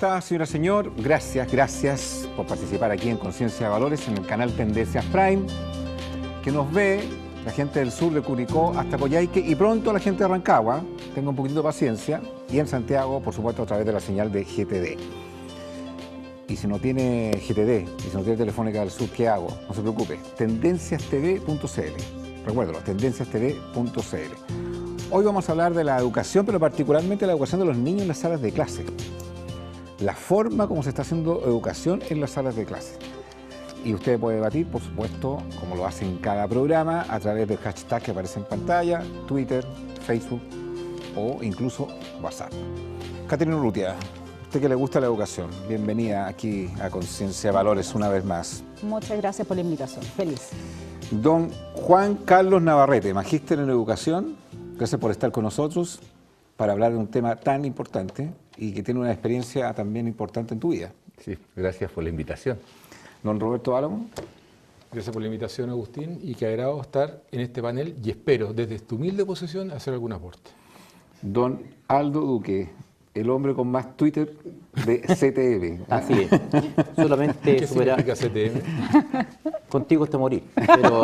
está, señora, señor? Gracias por participar aquí en Conciencia de Valores en el canal Tendencias Prime, que nos ve la gente del sur de Curicó hasta Coyhaique y pronto la gente de Rancagua. Tenga un poquito de paciencia. Y en Santiago, por supuesto, a través de la señal de GTD. Y si no tiene GTD, y si no tiene Telefónica del Sur, ¿qué hago? No se preocupe, tendenciastv.cl. Recuérdalo, tendenciastv.cl. Hoy vamos a hablar de la educación, pero particularmente la educación de los niños en las salas de clase. La forma como se está haciendo educación en las salas de clase. Y usted puede debatir, por supuesto, como lo hace en cada programa, a través del hashtag que aparece en pantalla, Twitter, Facebook o incluso WhatsApp. Caterina Urrutia, usted que le gusta la educación, bienvenida aquí a Conciencia de Valores una vez más. Muchas gracias por la invitación, feliz. Don Juan Carlos Navarrete, magíster en educación, gracias por estar con nosotros para hablar de un tema tan importante y que tiene una experiencia también importante en tu vida. Sí, gracias por la invitación. Don Roberto Álamo. Gracias por la invitación, Agustín, y que agrado estar en este panel y espero, desde tu humilde posición, hacer algún aporte. Don Aldo Duque, el hombre con más Twitter de CTM. Así es. Solamente ¿Qué significa CTM? Contigo hasta morir. Pero...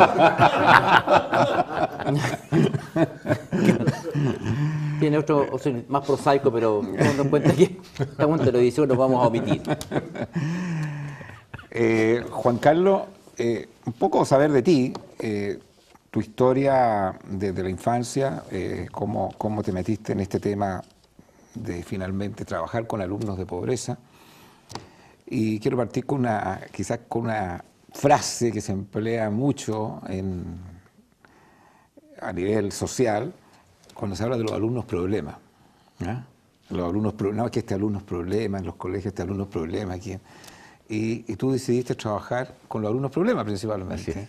Tiene otro, o sea, más prosaico, pero teniendo en cuenta que estamos en televisión, nos vamos a omitir. Juan Carlos, un poco saber de ti, tu historia desde la infancia, cómo te metiste en este tema de finalmente trabajar con alumnos de pobreza. Y quiero partir con quizás con una frase que se emplea mucho a nivel social cuando se habla de los alumnos problemas. Los alumnos problemas, no, que este alumno es problema, en los colegios este alumno es problema. Aquí. Y tú decidiste trabajar con los alumnos problemas principalmente.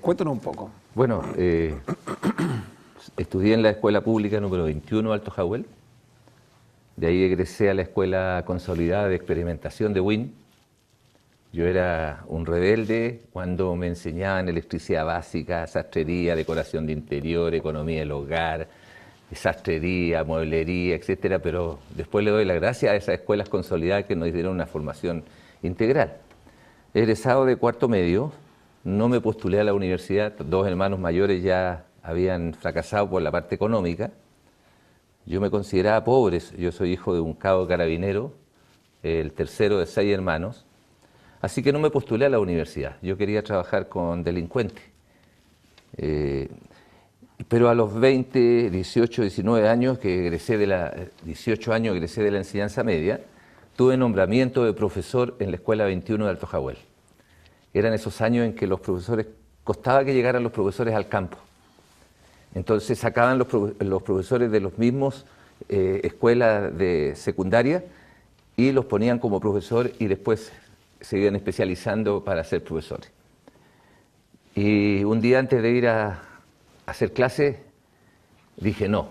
Cuéntanos un poco. Bueno, estudié en la escuela pública número 21 Alto Jahuel. De ahí egresé a la escuela consolidada de experimentación de WIN. Yo era un rebelde cuando me enseñaban electricidad básica, sastrería, decoración de interior, economía del hogar, sastrería, mueblería, etcétera, pero después le doy la gracia a esas escuelas consolidadas que nos dieron una formación integral. Egresado de cuarto medio, no me postulé a la universidad, dos hermanos mayores ya habían fracasado por la parte económica. Yo me consideraba pobre, yo soy hijo de un cabo carabinero, el tercero de 6 hermanos, así que no me postulé a la universidad, yo quería trabajar con delincuentes. Pero a los 20, 18, 19 años, 18 años egresé de la enseñanza media, tuve nombramiento de profesor en la escuela 21 de Alto Jahuel. Eran esos años en que los profesores, costaba que llegaran los profesores al campo. Entonces sacaban los profesores de los mismos escuelas de secundaria y los ponían como profesor y después se iban especializando para ser profesores. Y un día antes de ir a hacer clase, dije no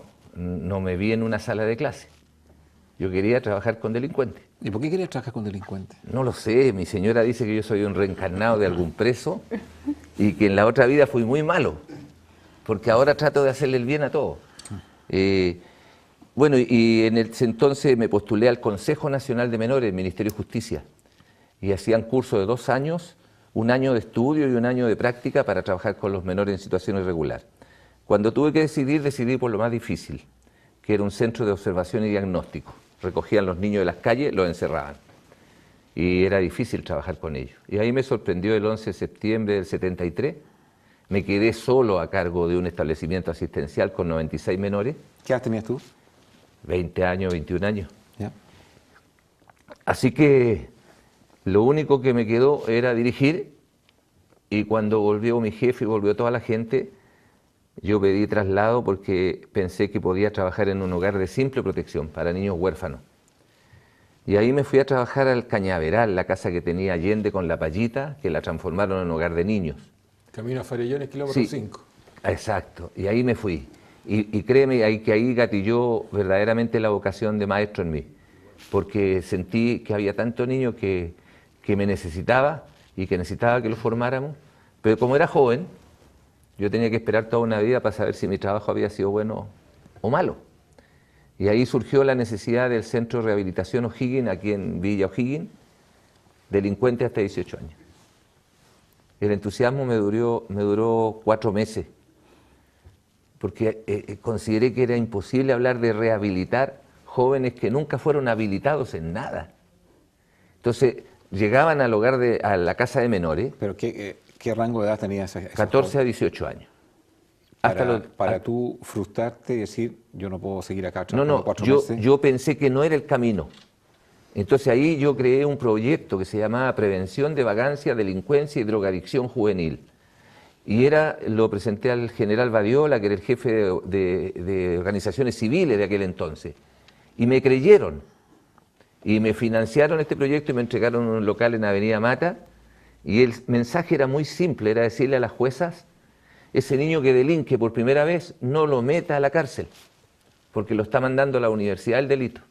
me vi en una sala de clase. Yo quería trabajar con delincuentes. ¿Y por qué querías trabajar con delincuentes? No lo sé, mi señora dice que yo soy un reencarnado de algún preso y que en la otra vida fui muy malo, porque ahora trato de hacerle el bien a todos. Bueno, y en ese entonces me postulé al Consejo Nacional de Menores del Ministerio de Justicia y hacían curso de 2 años, 1 año de estudio y 1 año de práctica para trabajar con los menores en situación irregular. Cuando tuve que decidir, decidí por lo más difícil, que era un centro de observación y diagnóstico. Recogían los niños de las calles, los encerraban. Y era difícil trabajar con ellos. Y ahí me sorprendió el 11 de septiembre del 73. Me quedé solo a cargo de un establecimiento asistencial con 96 menores. ¿Qué edad tenías tú? 20 años, 21 años. ¿Ya? Así que lo único que me quedó era dirigir. Y cuando volvió mi jefe y volvió toda la gente, yo pedí traslado porque pensé que podía trabajar en un hogar de simple protección para niños huérfanos. Y ahí me fui a trabajar al Cañaveral, la casa que tenía Allende con La Payita, que la transformaron en hogar de niños. Camino a Farellones, kilómetro 5. Exacto, y ahí me fui. Y créeme que ahí gatilló verdaderamente la vocación de maestro en mí, porque sentí que había tantos niños que me necesitaba y que necesitaba que los formáramos, pero como era joven, yo tenía que esperar toda una vida para saber si mi trabajo había sido bueno o malo. Y ahí surgió la necesidad del Centro de Rehabilitación O'Higgins, aquí en Villa O'Higgins, delincuentes hasta 18 años. El entusiasmo me duró 4 meses, porque consideré que era imposible hablar de rehabilitar jóvenes que nunca fueron habilitados en nada. Entonces, llegaban al hogar a la casa de menores. ¿Pero qué rango de edad tenía ese 14 a 18 años. Para tú frustrarte y decir, yo no puedo seguir acá No, trabajando no, 4 meses. yo pensé que no era el camino. Entonces ahí yo creé un proyecto que se llamaba Prevención de Vagancia, Delincuencia y Drogadicción Juvenil. Y lo presenté al general Badiola, que era el jefe de organizaciones civiles de aquel entonces. Y me creyeron. Y me financiaron este proyecto y me entregaron un local en Avenida Mata. Y el mensaje era muy simple, era decirle a las juezas, ese niño que delinque por primera vez, no lo meta a la cárcel, porque lo está mandando a la Universidad del Delito.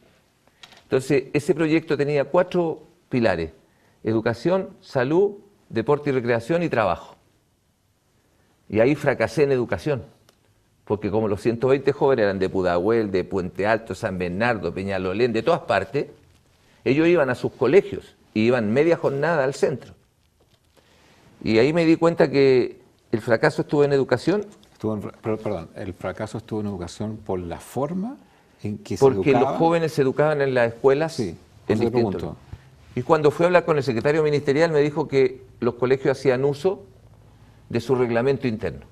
Entonces, ese proyecto tenía 4 pilares: educación, salud, deporte y recreación y trabajo. Y ahí fracasé en educación, porque como los 120 jóvenes eran de Pudahuel, de Puente Alto, San Bernardo, Peñalolén, de todas partes, ellos iban a sus colegios, y iban media jornada al centro. Y ahí me di cuenta que el fracaso estuvo en educación. El fracaso estuvo en educación por la forma en que se porque educaba. los jóvenes se educaban en las escuelas Sí, en eso te distintos. pregunto. Y cuando fui a hablar con el secretario ministerial me dijo que los colegios hacían uso de su reglamento interno.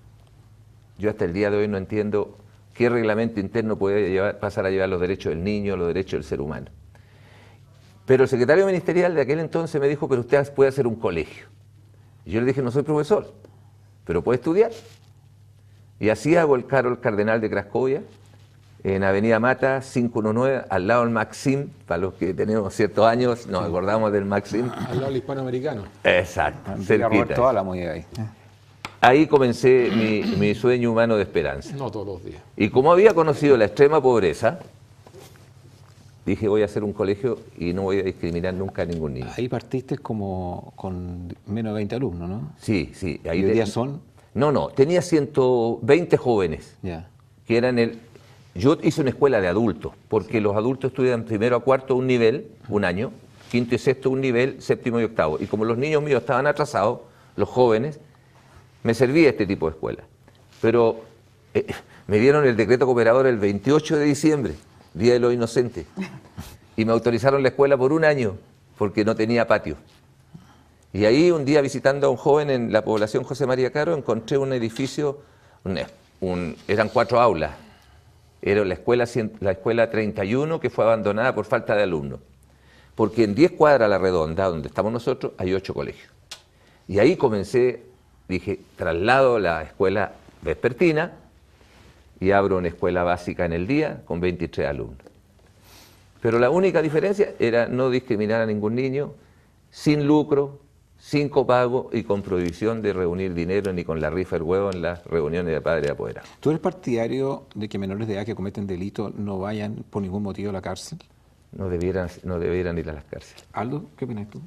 Yo hasta el día de hoy no entiendo qué reglamento interno puede pasar a llevar los derechos del niño, los derechos del ser humano. Pero el secretario ministerial de aquel entonces me dijo, pero usted puede hacer un colegio. Y yo le dije, no soy profesor, pero puede estudiar. Y así hago el Carol Cardenal de Cracovia, en Avenida Mata, 519, al lado del Maxim. Para los que tenemos ciertos años, nos acordamos del Maxim. Al lado del hispanoamericano. Exacto, Diga Roberto cerquita. Álamo llega ahí. Ahí comencé mi sueño humano de esperanza. No todos los días. Y como había conocido la extrema pobreza, dije, voy a hacer un colegio y no voy a discriminar nunca a ningún niño. Ahí partiste como con menos de 20 alumnos, ¿no? Sí, sí. ¿Y hoy día son? No, tenía 120 jóvenes, Ya. que eran Yo hice una escuela de adultos, porque los adultos estudian primero a cuarto un nivel, un año, quinto y sexto un nivel, séptimo y octavo. Y como los niños míos estaban atrasados, los jóvenes, me servía este tipo de escuela. Pero me dieron el decreto cooperador el 28 de diciembre, Día de los Inocentes, y me autorizaron la escuela por un año, porque no tenía patio. Y ahí un día visitando a un joven en la población José María Caro, encontré un edificio, eran 4 aulas. Era la escuela 31, que fue abandonada por falta de alumnos. Porque en 10 cuadras a la redonda, donde estamos nosotros, hay 8 colegios. Y ahí comencé, dije, traslado la escuela vespertina y abro una escuela básica en el día con 23 alumnos. Pero la única diferencia era no discriminar a ningún niño, sin lucro, sin copago y con prohibición de reunir dinero ni con la rifa del huevo en las reuniones de padres apoderados. ¿Tú eres partidario de que menores de edad que cometen delitos no vayan por ningún motivo a la cárcel? No debieran ir a las cárceles. Aldo, ¿qué opinas tú?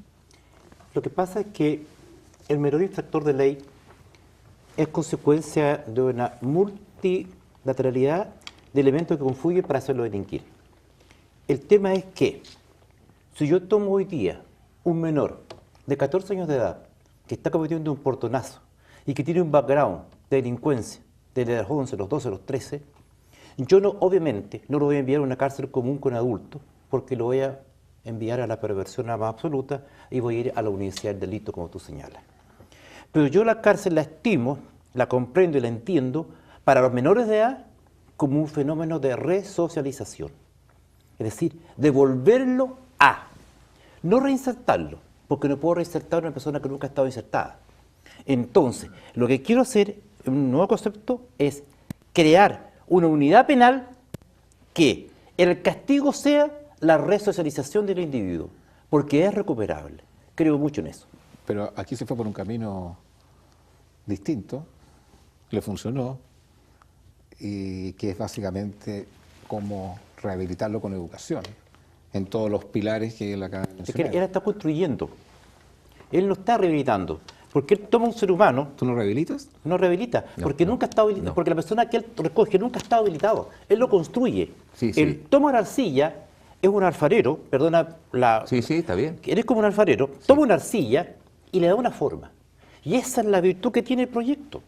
Lo que pasa es que el menor infractor de ley es consecuencia de una multilateralidad de elementos que confluyen para hacerlo delinquir. El tema es que si yo tomo hoy día un menor de 14 años de edad que está cometiendo un portonazo y que tiene un background de delincuencia desde los 11, los 12, los 13, yo obviamente no lo voy a enviar a una cárcel común con adultos, porque lo voy a enviar a la perversión más absoluta y voy a ir a la universidad del delito, como tú señalas. Pero yo la cárcel la estimo, la comprendo y la entiendo para los menores de edad como un fenómeno de resocialización. Es decir, devolverlo a, no reinsertarlo, porque no puedo reinsertar a una persona que nunca ha estado insertada. Entonces, lo que quiero hacer, un nuevo concepto, es crear una unidad penal que el castigo sea la resocialización del individuo, porque es recuperable. Creo mucho en eso. Pero aquí se fue por un camino distinto, le funcionó, y que es básicamente cómo rehabilitarlo con educación, en todos los pilares que él acaba de Es que mencionar. él está construyendo, él no está rehabilitando. Porque él toma un ser humano, ¿Tú lo rehabilitas? no rehabilita, No, porque no, nunca ha estado habilitado, no. porque la persona que él recoge nunca ha estado habilitado. Él lo construye. Sí, sí. Él toma una arcilla, es un alfarero, perdona la... Sí, sí, está bien. Eres como un alfarero, toma una arcilla y le da una forma. Y esa es la virtud que tiene el proyecto.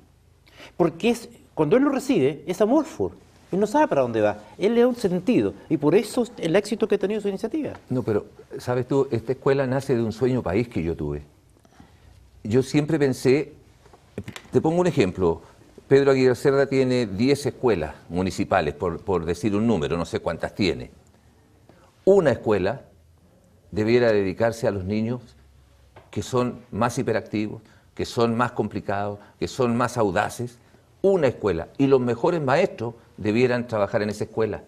Porque cuando él lo recibe, es amorfo. Él no sabe para dónde va. Él le da un sentido. Y por eso es el éxito que ha tenido su iniciativa. No, pero, ¿sabes tú? Esta escuela nace de un sueño país que yo tuve. Yo siempre pensé, te pongo un ejemplo, Pedro Aguirre Cerda tiene 10 escuelas municipales, por decir un número, no sé cuántas tiene. Una escuela debiera dedicarse a los niños que son más hiperactivos, que son más complicados, que son más audaces. Una escuela. Y los mejores maestros debieran trabajar en esa escuela.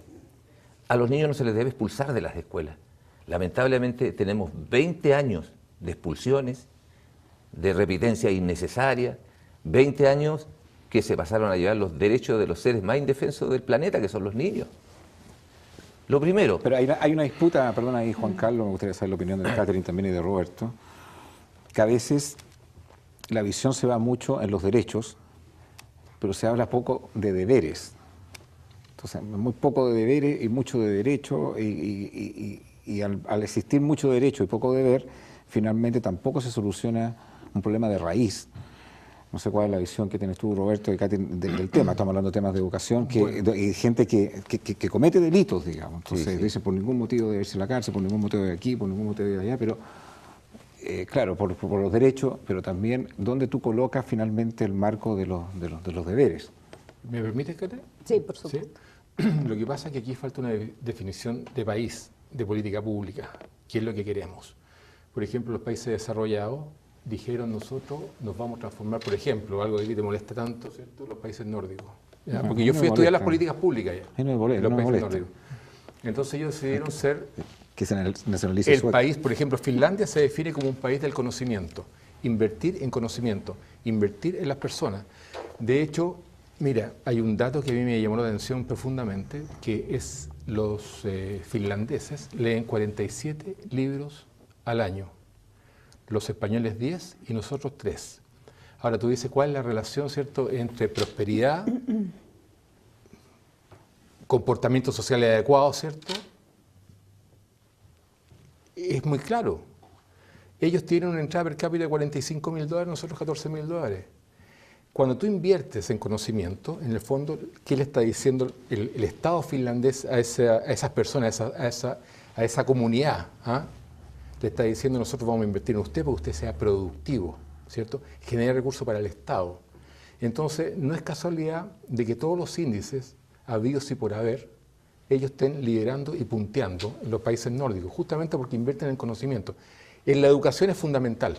A los niños no se les debe expulsar de las escuelas. Lamentablemente tenemos 20 años de expulsiones, de repitencia innecesaria, 20 años que se pasaron a llevar los derechos de los seres más indefensos del planeta, que son los niños. Lo primero, Pero hay una disputa, perdona ahí Juan Carlos, me gustaría saber la opinión de Catherine también y de Roberto, que a veces la visión se va mucho en los derechos, pero se habla poco de deberes. Entonces, muy poco de deberes y mucho de derecho, y al existir mucho derecho y poco deber, finalmente tampoco se soluciona un problema de raíz. No sé cuál es la visión que tienes tú, Roberto, y Katy, del tema. Estamos hablando de temas de educación, y gente que comete delitos, digamos. Entonces, Sí, sí. dice, por ningún motivo debe irse a la cárcel, por ningún motivo de aquí, por ningún motivo de allá, pero claro, por los derechos, pero también dónde tú colocas finalmente el marco de los deberes. ¿Me permites, Kate? Sí, por ¿Sí? supuesto. Lo que pasa es que aquí falta una definición de país, de política pública, qué es lo que queremos. Por ejemplo, los países desarrollados dijeron nosotros nos vamos a transformar, por ejemplo, algo que a ti te molesta tanto, ¿cierto? Los países nórdicos. ¿Ya? No, Porque yo no fui me a estudiar molesta. las políticas públicas ya. A mí no me molesta, en los no me países molesta. nórdicos. Entonces ellos decidieron ser Que se nacionalice el Suecia. país, por ejemplo, Finlandia se define como un país del conocimiento, invertir en conocimiento, invertir en las personas. De hecho, mira, hay un dato que a mí me llamó la atención profundamente, que es los finlandeses leen 47 libros al año, los españoles 10 y nosotros 3. Ahora tú dices, ¿cuál es la relación, cierto, entre prosperidad, comportamientos sociales adecuados, cierto? Es muy claro. Ellos tienen una entrada per cápita de $45.000, nosotros $14.000. Cuando tú inviertes en conocimiento, en el fondo, ¿qué le está diciendo el Estado finlandés a esas personas, a esa comunidad? ¿Ah? Le está diciendo, nosotros vamos a invertir en usted para que usted sea productivo, ¿cierto? Genere recursos para el Estado. Entonces, no es casualidad de que todos los índices, habidos y por haber, ellos estén liderando y punteando en los países nórdicos, justamente porque invierten en conocimiento. En la educación es fundamental.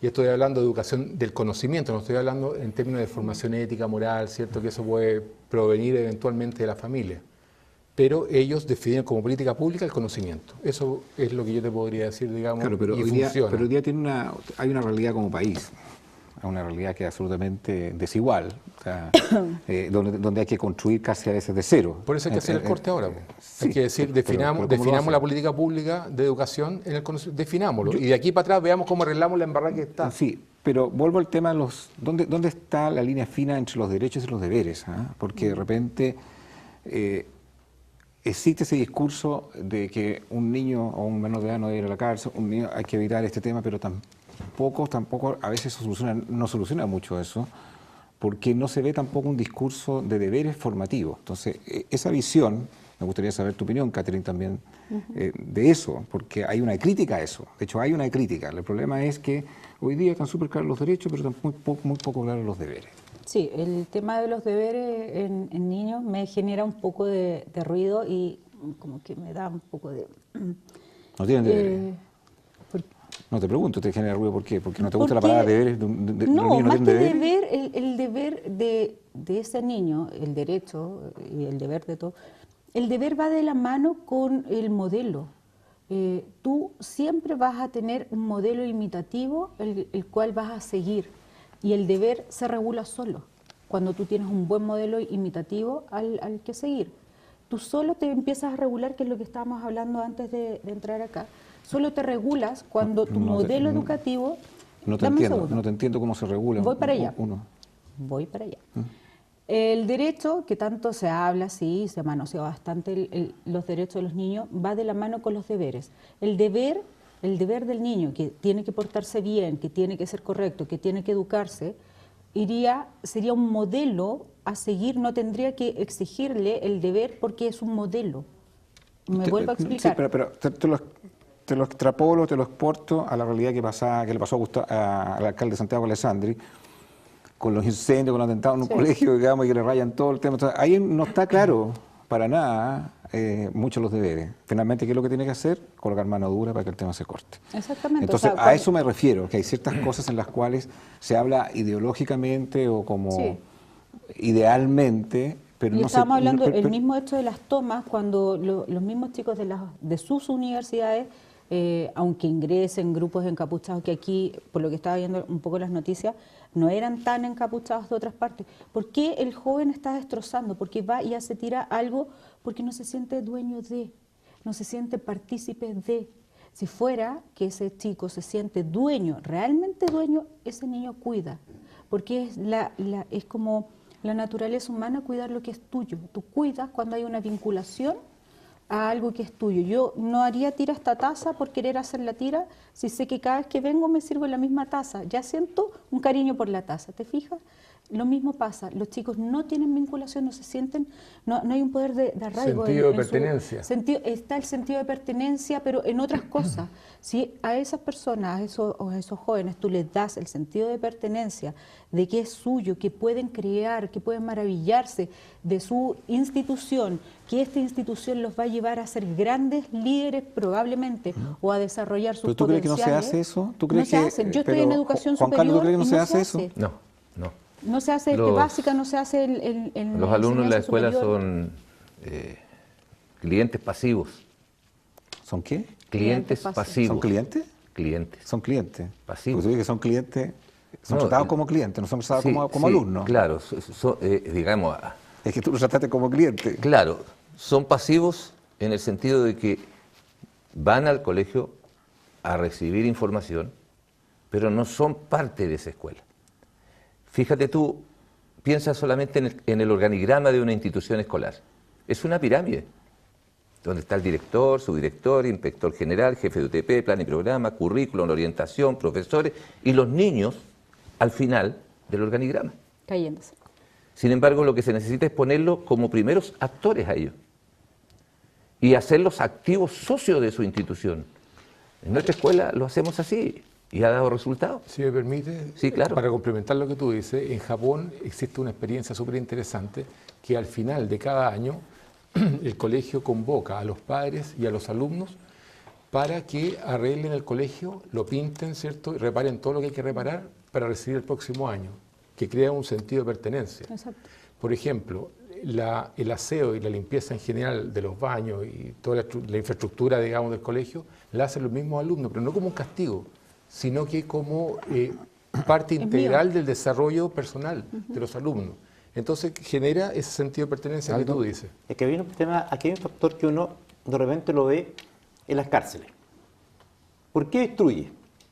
Y estoy hablando de educación del conocimiento, no estoy hablando en términos de formación ética, moral, ¿cierto? Que eso puede provenir eventualmente de la familia. Pero ellos definen como política pública el conocimiento. Eso es lo que yo te podría decir, digamos, Claro, pero y hoy día, funciona. pero hoy día hay una realidad como país, una realidad que es absolutamente desigual, o sea, donde hay que construir casi a veces de cero. Por eso hay que hacer el corte ahora. Po. Sí, Hay que decir, pero ¿cómo lo definamos hacen? la política pública de educación en el conocimiento, definámoslo. Y de aquí para atrás veamos cómo arreglamos la embarrada que está. Sí, pero vuelvo al tema de ¿dónde está la línea fina entre los derechos y los deberes? ¿Ah? Porque de repente existe ese discurso de que un niño o un menor de edad no debe ir a la cárcel, un niño, hay que evitar este tema, pero tampoco a veces no soluciona mucho eso, porque no se ve tampoco un discurso de deberes formativos. Entonces, esa visión, me gustaría saber tu opinión, Catherine, también, de eso, porque hay una crítica a eso. De hecho, hay una crítica. El problema es que hoy día están súper claros los derechos, pero están muy poco claros los deberes. Sí, el tema de los deberes en niños me genera un poco de ruido y como que me da un poco de... ¿No tienen deberes? No te pregunto, te genera ruido, ¿por qué? ¿Porque no te gusta la palabra deberes? No, ¿Los niños no más tienen que deberes? deber, el deber de ese niño, el derecho y el deber de todo, el deber va de la mano con el modelo. Tú siempre vas a tener un modelo imitativo el cual vas a seguir y el deber se regula solo cuando tú tienes un buen modelo imitativo al que seguir. Tú solo te empiezas a regular, que es lo que estábamos hablando antes de entrar acá. Solo te regulas cuando tu modelo educativo No te Dame un entiendo, segundo. no te entiendo cómo se regula. Voy para allá. Uno. Voy para allá. El derecho, que tanto se habla, sí, se manosea bastante los derechos de los niños, va de la mano con los deberes. El deber del niño, que tiene que portarse bien, que tiene que ser correcto, que tiene que educarse, sería un modelo a seguir, no tendría que exigirle el deber porque es un modelo. Me vuelvo a explicar. Sí, pero te lo extrapolo, te lo exporto a la realidad que le pasó al alcalde de Santiago Alessandri, con los incendios, con los atentados en un colegio, digamos, y que le rayan todo el tema. Entonces, ahí no está claro para nada mucho los deberes. Finalmente, ¿qué es lo que tiene que hacer? Colocar mano dura para que el tema se corte. Exactamente. Entonces, a eso me refiero, que hay ciertas cosas en las cuales se habla ideológicamente o como idealmente, pero y no estábamos se... hablando pero- el mismo hecho de las tomas, cuando los mismos chicos de sus universidades, aunque ingresen grupos encapuchados, que aquí, por lo que estaba viendo un poco las noticias, no eran tan encapuchados de otras partes. ¿Por qué el joven está destrozando? Porque va y se tira algo porque no se siente dueño de, no se siente partícipe de. Si fuera que ese chico se siente dueño, realmente dueño, ese niño cuida. Porque es como la naturaleza humana cuidar lo que es tuyo. Tú cuidas cuando hay una vinculación a algo que es tuyo. Yo no haría tira esta taza por querer hacer la tira si sé que cada vez que vengo me sirvo la misma taza. Ya siento un cariño por la taza, ¿te fijas? Lo mismo pasa, los chicos no tienen vinculación, no se sienten, no hay un poder de arraigo. Sentido de pertenencia. Está el sentido de pertenencia, pero en otras cosas. Si a esas personas, a esos jóvenes, tú les das el sentido de pertenencia, de que es suyo, que pueden crear, que pueden maravillarse de su institución, que esta institución los va a llevar a ser grandes líderes probablemente, o a desarrollar sus ¿Pero tú crees que no se potenciales. hace eso? ¿Tú No crees se que, hace. Yo estoy en pero, educación Juan Carlos, ¿tú superior crees que no y se hace eso? No. No se hace Los- básica, no se hace en Los alumnos en la enseñanza escuela superior. son clientes pasivos. ¿Son qué? Clientes pasivos. pasivos. ¿Son clientes? Clientes. Son clientes. Pasivos. Porque tú dices que son clientes, son No, tratados como clientes, no son tratados Sí, como sí, alumnos. Claro, digamos, Es que tú los trataste como cliente. claro, son pasivos en el sentido de que van al colegio a recibir información, pero no son parte de esa escuela. Fíjate tú, piensa solamente en el organigrama de una institución escolar. Es una pirámide, donde está el director, subdirector, inspector general, jefe de UTP, plan y programa, currículum, orientación, profesores y los niños al final del organigrama. Cayéndose. Sin embargo, lo que se necesita es ponerlos como primeros actores a ellos y hacerlos activos socios de su institución. En nuestra escuela lo hacemos así y ha dado resultados. Si me permite, Sí, claro. para complementar lo que tú dices, en Japón existe una experiencia súper interesante que al final de cada año el colegio convoca a los padres y a los alumnos para que arreglen el colegio, lo pinten, ¿cierto? Y reparen todo lo que hay que reparar para recibir el próximo año, que crea un sentido de pertenencia. Exacto. Por ejemplo, el aseo y la limpieza en general de los baños y toda la infraestructura, digamos, del colegio, la hacen los mismos alumnos, pero no como un castigo, sino que como parte integral del desarrollo personal de los alumnos. Entonces genera ese sentido de pertenencia que tú dices. Es que aquí hay un factor que uno de repente lo ve en las cárceles. ¿Por qué destruye?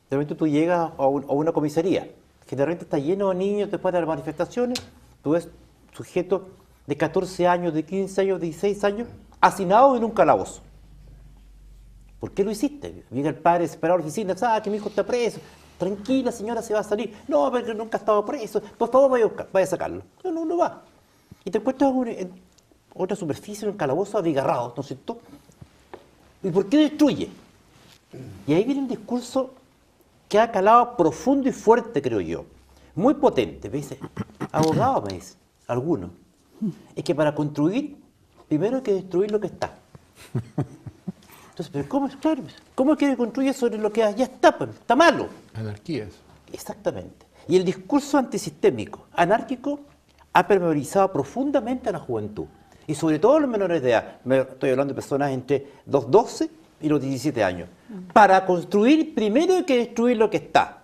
De repente tú llegas a una comisaría, que de repente está lleno de niños después de las manifestaciones, tú ves sujetos de 14 años, de 15 años, de 16 años, hacinados en un calabozo. ¿Por qué lo hiciste? Llega el padre desesperado a la oficina, que mi hijo está preso. Tranquila, señora, se va a salir. No, pero nunca ha estado preso. Por favor, vaya a sacarlo. No va. Y te encuentras en otra superficie, en un calabozo abigarrado, ¿no es cierto? ¿Y por qué destruye? Y ahí viene un discurso que ha calado profundo y fuerte, creo yo. Muy potente. Me dice, abogado, me dice, algunos. Es que para construir, primero hay que destruir lo que está. Entonces, pero ¿cómo quiere construir sobre lo que ya está? Pues, está malo. Anarquías. Exactamente. Y el discurso antisistémico, anárquico, ha permeabilizado profundamente a la juventud. Y sobre todo a los menores de edad. Estoy hablando de personas entre los 12 y los 17 años. Para construir, primero hay que destruir lo que está.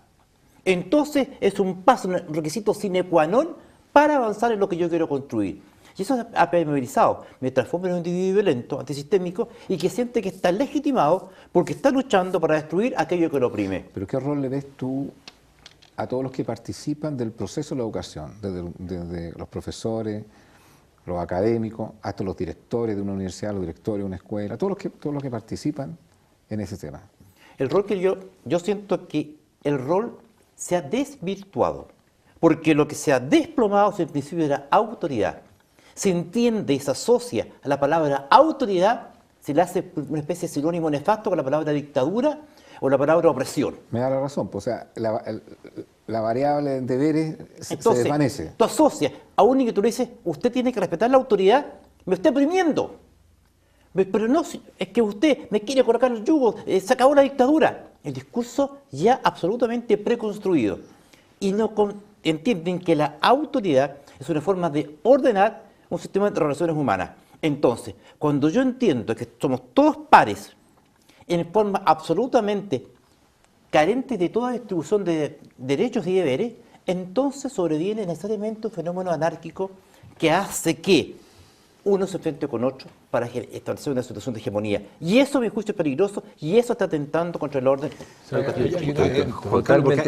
Entonces, es un paso, un requisito sine qua non para avanzar en lo que yo quiero construir. Y eso ha permeabilizado, me transforma en un individuo violento, antisistémico, y que siente que está legitimado porque está luchando para destruir aquello que lo oprime. ¿Pero qué rol le ves tú a todos los que participan del proceso de la educación, desde los profesores, los académicos, hasta los directores de una universidad, los directores de una escuela, todos los que participan en ese tema. El rol que yo siento que el rol se ha desvirtuado, porque lo que se ha desplomado desde el principio era autoridad. Se entiende y se asocia a la palabra autoridad, se le hace una especie de sinónimo nefasto con la palabra dictadura o la palabra opresión. Me da la razón, pues, o sea, la variable de deberes se desvanece. Tú asocias a un niño que tú le dices, usted tiene que respetar la autoridad, me está oprimiendo. Pero no, es que usted me quiere colocar el yugo, se acabó la dictadura. El discurso ya absolutamente preconstruido. Y no entienden que la autoridad es una forma de ordenar un sistema de relaciones humanas. Entonces, cuando yo entiendo que somos todos pares, en forma absolutamente carente de toda distribución de derechos y deberes, entonces sobreviene necesariamente un fenómeno anárquico que hace que uno se enfrente con otro para establecer una situación de hegemonía. Y eso, a mi juicio, es peligroso y eso está atentando contra el orden educativo. Juan Carlos,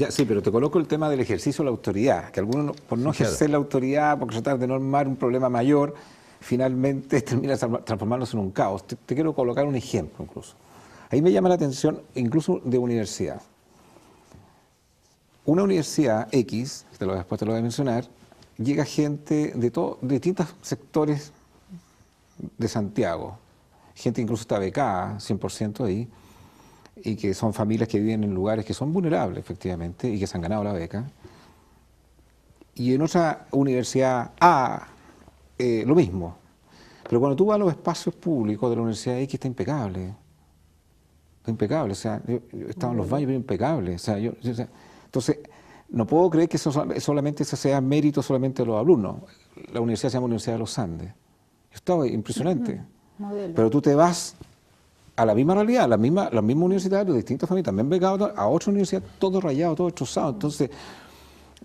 sí, pero te coloco el tema del ejercicio de la autoridad, que algunos, por no ejercer la autoridad, por tratar de no armar un problema mayor, finalmente termina transformándose en un caos. Te quiero colocar un ejemplo incluso. Ahí me llama la atención, incluso de universidad. Una universidad X, después te lo voy a mencionar, llega gente de distintos sectores de Santiago. Gente incluso está becada, 100% ahí, y que son familias que viven en lugares que son vulnerables, efectivamente, y que se han ganado la beca. Y en otra universidad A, lo mismo. Pero cuando tú vas a los espacios públicos de la universidad X, está impecable. Está impecable, o sea, yo estaba en los baños, pero impecable. O sea, entonces, no puedo creer que eso solamente sea mérito solamente de los alumnos. La universidad se llama Universidad de los Andes. Yo estaba impresionante. Modelo. Pero tú te vas a la misma realidad, los mismos universitarios de distintas familias, también becados a otra universidad, todo rayado, todo destrozado. Entonces,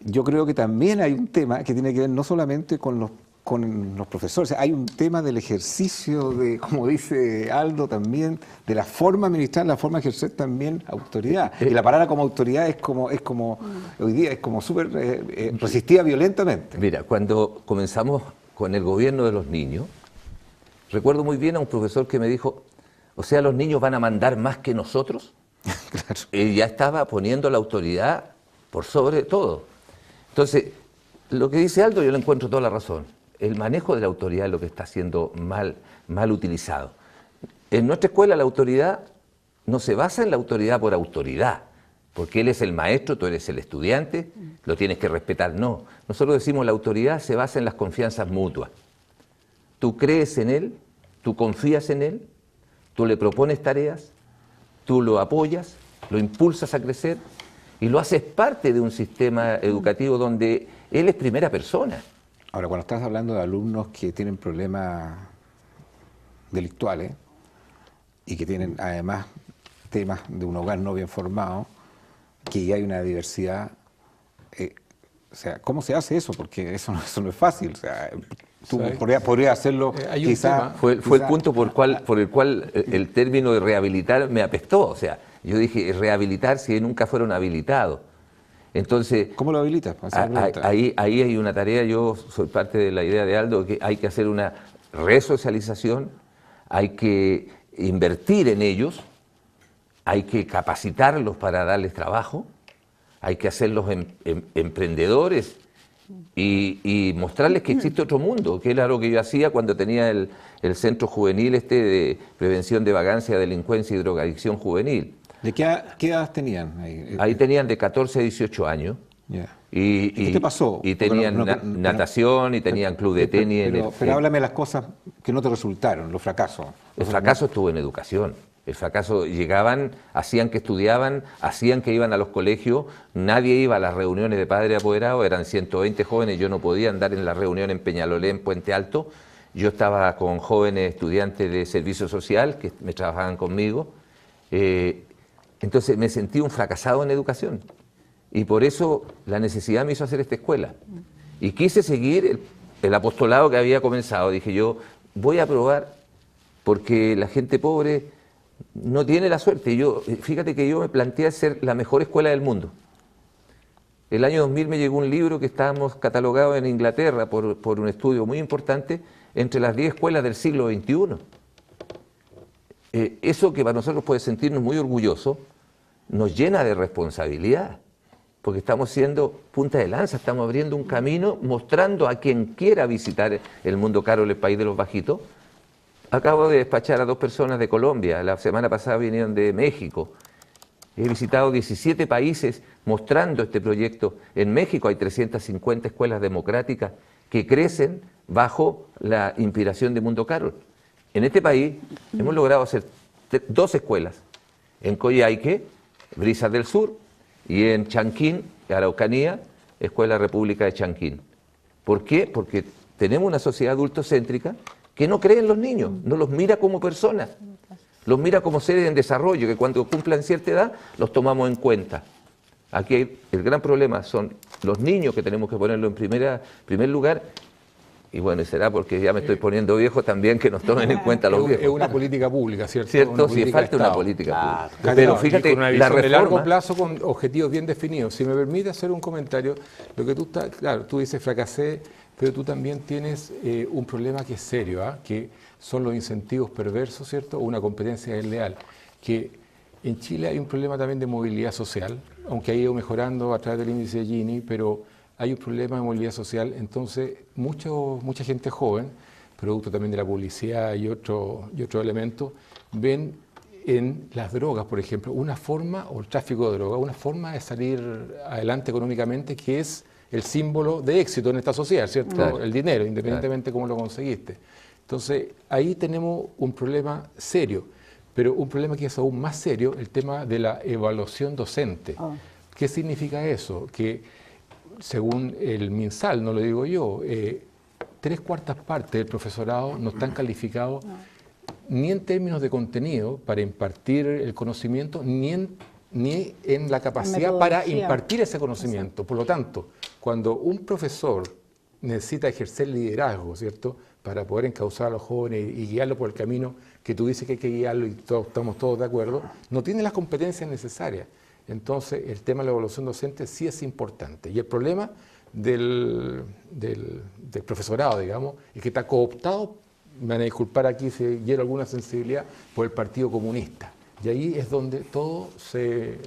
yo creo que también hay un tema que tiene que ver no solamente con los profesores, hay un tema del ejercicio de, como dice Aldo también, de la forma de administrar, la forma de ejercer también autoridad. Y la palabra como autoridad es como hoy día es como súper resistida violentamente. Mira, cuando comenzamos con el gobierno de los niños, recuerdo muy bien a un profesor que me dijo, o sea, los niños van a mandar más que nosotros. Claro. Él ya estaba poniendo la autoridad por sobre todo. Entonces, lo que dice Aldo yo le encuentro toda la razón. El manejo de la autoridad es lo que está siendo mal utilizado. En nuestra escuela la autoridad no se basa en la autoridad por autoridad, porque él es el maestro, tú eres el estudiante, lo tienes que respetar. No, nosotros decimos la autoridad se basa en las confianzas mutuas. Tú crees en él, tú confías en él, tú le propones tareas, tú lo apoyas, lo impulsas a crecer y lo haces parte de un sistema educativo donde él es primera persona. Ahora, cuando estás hablando de alumnos que tienen problemas delictuales y que tienen además temas de un hogar no bien formado, que ya hay una diversidad, o sea, ¿cómo se hace eso? Porque eso no es fácil. O sea, tú podrías hacerlo quizás. Fue el punto por el cual el término de rehabilitar me apestó. O sea, yo dije, rehabilitar si nunca fueron habilitados. Entonces, ¿cómo lo habilitas? Ahí hay una tarea, yo soy parte de la idea de Aldo, que hay que hacer una resocialización, hay que invertir en ellos, hay que capacitarlos para darles trabajo, hay que hacerlos emprendedores y mostrarles que existe otro mundo, que era lo que yo hacía cuando tenía el centro juvenil de prevención de vagancia, delincuencia y drogadicción juvenil. ¿De qué edad tenían ahí? Ahí tenían de 14 a 18 años. Yeah. ¿Y qué te pasó? Y tenían natación y tenían club de tenis. Pero háblame de las cosas que no te resultaron, los fracasos. El fracaso estuvo en educación. El fracaso, llegaban, hacían que estudiaban, hacían que iban a los colegios, nadie iba a las reuniones de padres apoderados, eran 120 jóvenes, yo no podía andar en la reunión en Peñalolé, en Puente Alto. Yo estaba con jóvenes estudiantes de servicio social que me trabajaban conmigo. Entonces me sentí un fracasado en educación y por eso la necesidad me hizo hacer esta escuela. Y quise seguir el apostolado que había comenzado. Dije yo, voy a probar porque la gente pobre no tiene la suerte. Fíjate que yo me planteé ser la mejor escuela del mundo. El año 2000 me llegó un libro que estábamos catalogados en Inglaterra por un estudio muy importante entre las 10 escuelas del siglo XXI. Eso que para nosotros puede sentirnos muy orgullosos, nos llena de responsabilidad, porque estamos siendo punta de lanza, estamos abriendo un camino, mostrando a quien quiera visitar el mundo Carol, el país de los bajitos. Acabo de despachar a 2 personas de Colombia, la semana pasada vinieron de México. He visitado 17 países mostrando este proyecto. En México hay 350 escuelas democráticas que crecen bajo la inspiración de Mundo Carol. En este país hemos logrado hacer 2 escuelas, en Coyhaique, Brisas del Sur, y en Chanquín, Araucanía, Escuela República de Chanquín. ¿Por qué? Porque tenemos una sociedad adultocéntrica que no cree en los niños, no los mira como personas, los mira como seres en desarrollo, que cuando cumplan cierta edad los tomamos en cuenta. Aquí el gran problema son los niños, que tenemos que ponerlo en primer lugar. Y bueno, será porque ya me estoy poniendo viejo también que nos tomen en cuenta los viejos. Es una política pública, ¿cierto? ¿Cierto? Sí, falta una política pública. Pero fíjate, con una la visión de largo reforma... plazo con objetivos bien definidos. Si me permite hacer un comentario, lo que tú estás, claro, tú dices fracasé, pero tú también tienes un problema que es serio, que son los incentivos perversos, ¿cierto? O una competencia desleal. Que en Chile hay un problema también de movilidad social, aunque ha ido mejorando a través del índice de Gini, pero hay un problema de movilidad social. Entonces mucha gente joven, producto también de la publicidad y otro elemento, ven en las drogas, por ejemplo, una forma, o el tráfico de drogas, una forma de salir adelante económicamente, que es el símbolo de éxito en esta sociedad, ¿cierto? Claro. El dinero, independientemente de cómo lo conseguiste. Entonces, ahí tenemos un problema serio, pero un problema que es aún más serio, el tema de la evaluación docente. Oh. ¿Qué significa eso? Que según el MinSal, no lo digo yo, 3/4 partes del profesorado no están calificados ni en términos de contenido para impartir el conocimiento, ni en la capacidad para impartir ese conocimiento. Por lo tanto, cuando un profesor necesita ejercer liderazgo, ¿cierto?, para poder encauzar a los jóvenes y guiarlo por el camino que tú dices que hay que guiarlo y estamos todos de acuerdo, no tiene las competencias necesarias. Entonces, el tema de la evaluación docente sí es importante. Y el problema del profesorado, digamos, es que está cooptado, me van a disculpar aquí si hiero alguna sensibilidad, por el Partido Comunista. Y ahí es donde todo se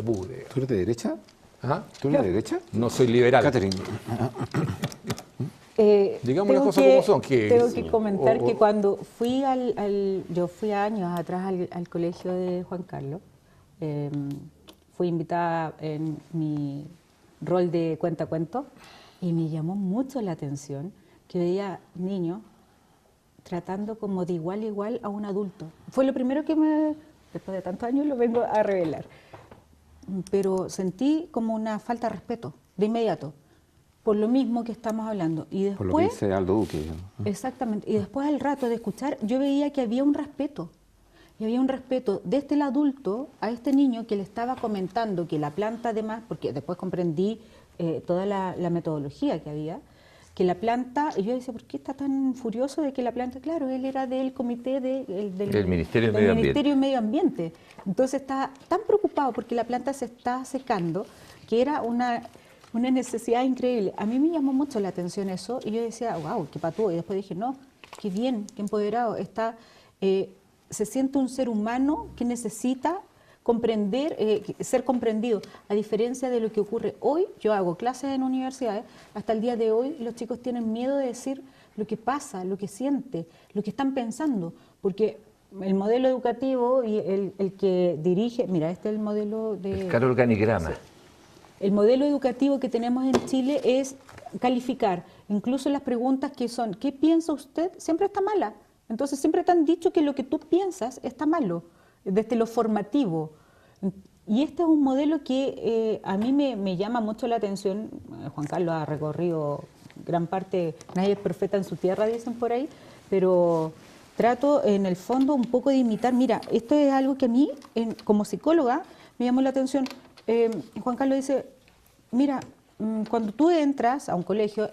pudre. ¿Tú eres de derecha? ¿Ah? ¿Tú eres de derecha? No soy liberal. Catherine. Digamos las Tengo cosas como son. Tengo que comentar que cuando fui yo fui años atrás al colegio de Juan Carlos, fui invitada en mi rol de cuentacuentos y me llamó mucho la atención que veía niños tratando como de igual a igual a un adulto. Fue lo primero que después de tantos años lo vengo a revelar. Pero sentí como una falta de respeto, de inmediato, por lo mismo que estamos hablando. Y después, Por lo que dice Aldo Duque. exactamente. Y después al rato de escuchar, yo veía que había un respeto. Y había un respeto desde el adulto a este niño que le estaba comentando que la planta además, porque después comprendí toda la metodología que había, que la planta, y yo decía, ¿por qué está tan furioso de que la planta? Claro, él era del comité del Ministerio de del Medio Ministerio de Medio Ambiente. Entonces está tan preocupado porque la planta se está secando, que era una necesidad increíble. A mí me llamó mucho la atención eso, y yo decía, wow, qué patúo. Y después dije, no, qué bien, qué empoderado. Se siente un ser humano que necesita comprender, ser comprendido, a diferencia de lo que ocurre hoy. Yo hago clases en universidades, hasta el día de hoy los chicos tienen miedo de decir lo que pasa, lo que siente, lo que están pensando, porque el modelo educativo y el que dirige, mira, este es el modelo de... El caro organigrama. El modelo educativo que tenemos en Chile es calificar, incluso las preguntas que son, ¿qué piensa usted? Siempre está mala. Entonces siempre te han dicho que lo que tú piensas está malo, desde lo formativo. Y este es un modelo que a mí me llama mucho la atención. Juan Carlos ha recorrido gran parte, nadie es profeta en su tierra, dicen por ahí, pero trato en el fondo un poco de imitar. Mira, esto es algo que a mí, como psicóloga, me llamó la atención. Juan Carlos dice, mira, cuando tú entras a un colegio,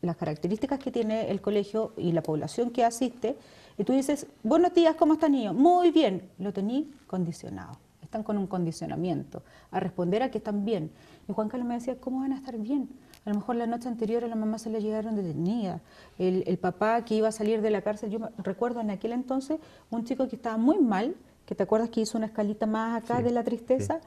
las características que tiene el colegio y la población que asiste, y tú dices, buenos días, ¿cómo está niño? Muy bien, lo tení condicionado. están con un condicionamiento, a responder a que están bien. Y Juan Carlos me decía, ¿cómo van a estar bien? A lo mejor la noche anterior a la mamá se la llegaron detenida. El papá que iba a salir de la cárcel, yo recuerdo en aquel entonces un chico que estaba muy mal, que te acuerdas que hizo una escalita más acá de la tristeza,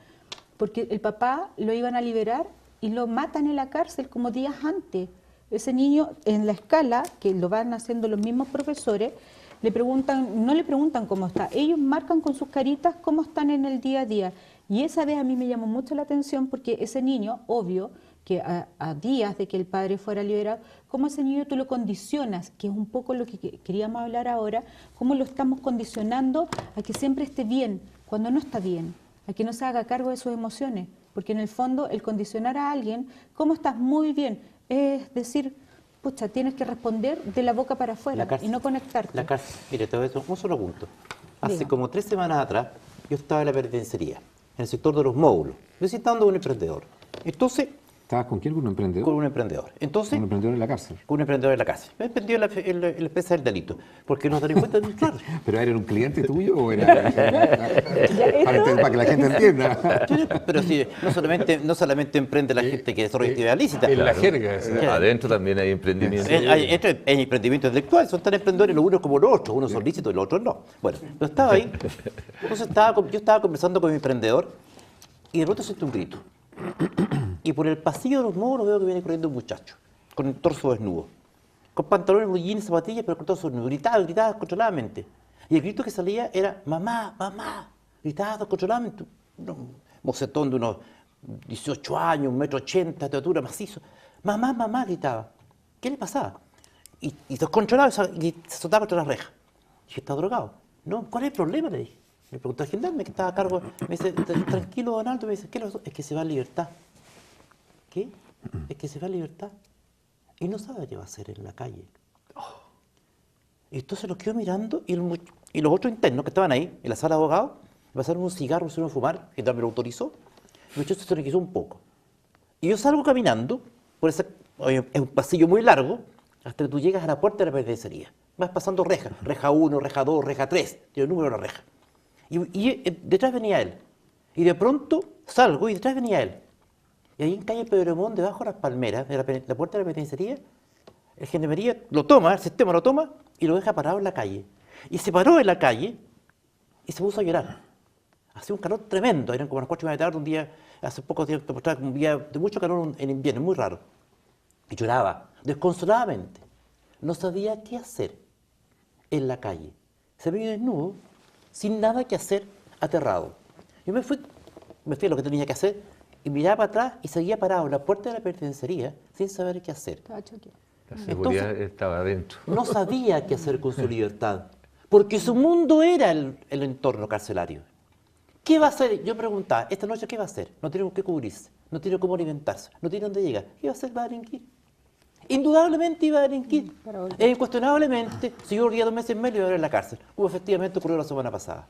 porque el papá lo iban a liberar y lo matan en la cárcel como días antes. Ese niño en la escala, que lo van haciendo los mismos profesores, le preguntan, no le preguntan cómo está, ellos marcan con sus caritas cómo están en el día a día. Y esa vez a mí me llamó mucho la atención porque ese niño, obvio, que a días de que el padre fuera liberado, cómo ese niño tú lo condicionas, que es un poco lo que queríamos hablar ahora, cómo lo estamos condicionando a que siempre esté bien, cuando no está bien, a que no se haga cargo de sus emociones, porque en el fondo el condicionar a alguien, ¿cómo estás? Muy bien, es decir, pucha, tienes que responder de la boca para afuera y no conectarte. La cárcel, mire, te voy a decir un solo punto. Hace Diga. como 3 semanas atrás, yo estaba en la penitenciaría, en el sector de los módulos, visitando a un emprendedor. Entonces, ¿Estabas con quién? ¿Con un emprendedor? con un emprendedor. Entonces, ¿Con un emprendedor en la cárcel? con un emprendedor en la cárcel. Me emprendió la empresa del delito, porque nos dimos cuenta, claro, ¿Pero era un cliente tuyo o era...? para que la gente entienda. pero sí, no solamente emprende la gente que desarrolla actividad lícita. En la jerga. esa. Claro. Adentro también hay emprendimiento. Hay emprendimiento intelectual, son tan emprendedores los unos como los otros, unos son lícitos y los otros no. Bueno, yo estaba ahí, entonces yo estaba conversando con mi emprendedor y de pronto siento un grito. Y por el pasillo de los módulos veo que viene corriendo un muchacho, con el torso desnudo, con pantalones, blue jeans, zapatillas, pero con el torso desnudo, gritaba controladamente. Y el grito que salía era, mamá, mamá, gritaba descontroladamente. Un mocetón de unos 18 años, 1,80 m, estatura, macizo. Mamá, mamá, gritaba. ¿Qué le pasaba? Y descontrolado y se soltaba contra la reja. Y dije, ¿está drogado? No, ¿cuál es el problema? Le dije. Me preguntó al gendarme que estaba a cargo. Me dice, tranquilo, don Aldo. Me dice, ¿qué es que se va a libertad. ¿Qué? Es que se va a libertad. Y no sabe qué va a hacer en la calle. Y entonces los quedo mirando y los otros internos que estaban ahí, en la sala de abogados, me pasaron un cigarro, me pusieron a fumar, que también me lo autorizó. Y muchacho se tranquilizó un poco. Y yo salgo caminando, por ese, es un pasillo muy largo, hasta que tú llegas a la puerta de la penitenciaría. Vas pasando rejas, reja 1, reja 2, reja 3, tiene el número de la reja. Y detrás venía él. Y de pronto salgo y detrás venía él. Y ahí en calle Pedremón, debajo de las palmeras, de la puerta de la penitenciaría, el gendarmería lo toma, el sistema lo toma y lo deja parado en la calle. Y se paró en la calle y se puso a llorar. Hacía un calor tremendo, eran como las 4:30 de la tarde, un día, hace poco tiempo, un día de mucho calor en invierno, muy raro. Y lloraba, desconsoladamente. No sabía qué hacer en la calle. Se veía desnudo, sin nada que hacer, aterrado. Yo me fui a lo que tenía que hacer y miraba para atrás y seguía parado en la puerta de la penitenciaría sin saber qué hacer. Estaba choqueado. La seguridad estaba adentro. No sabía qué hacer con su libertad, porque su mundo era el entorno carcelario. ¿Qué va a hacer? Yo preguntaba, esta noche ¿qué va a hacer? No tiene con qué cubrirse, no tiene cómo alimentarse, no tiene dónde llegar. ¿Qué va a hacer? Va a delinquir. Indudablemente iba a delinquir. E incuestionablemente, si yo volvía 2 meses y medio, iba a ver en la cárcel. Como efectivamente ocurrió la semana pasada.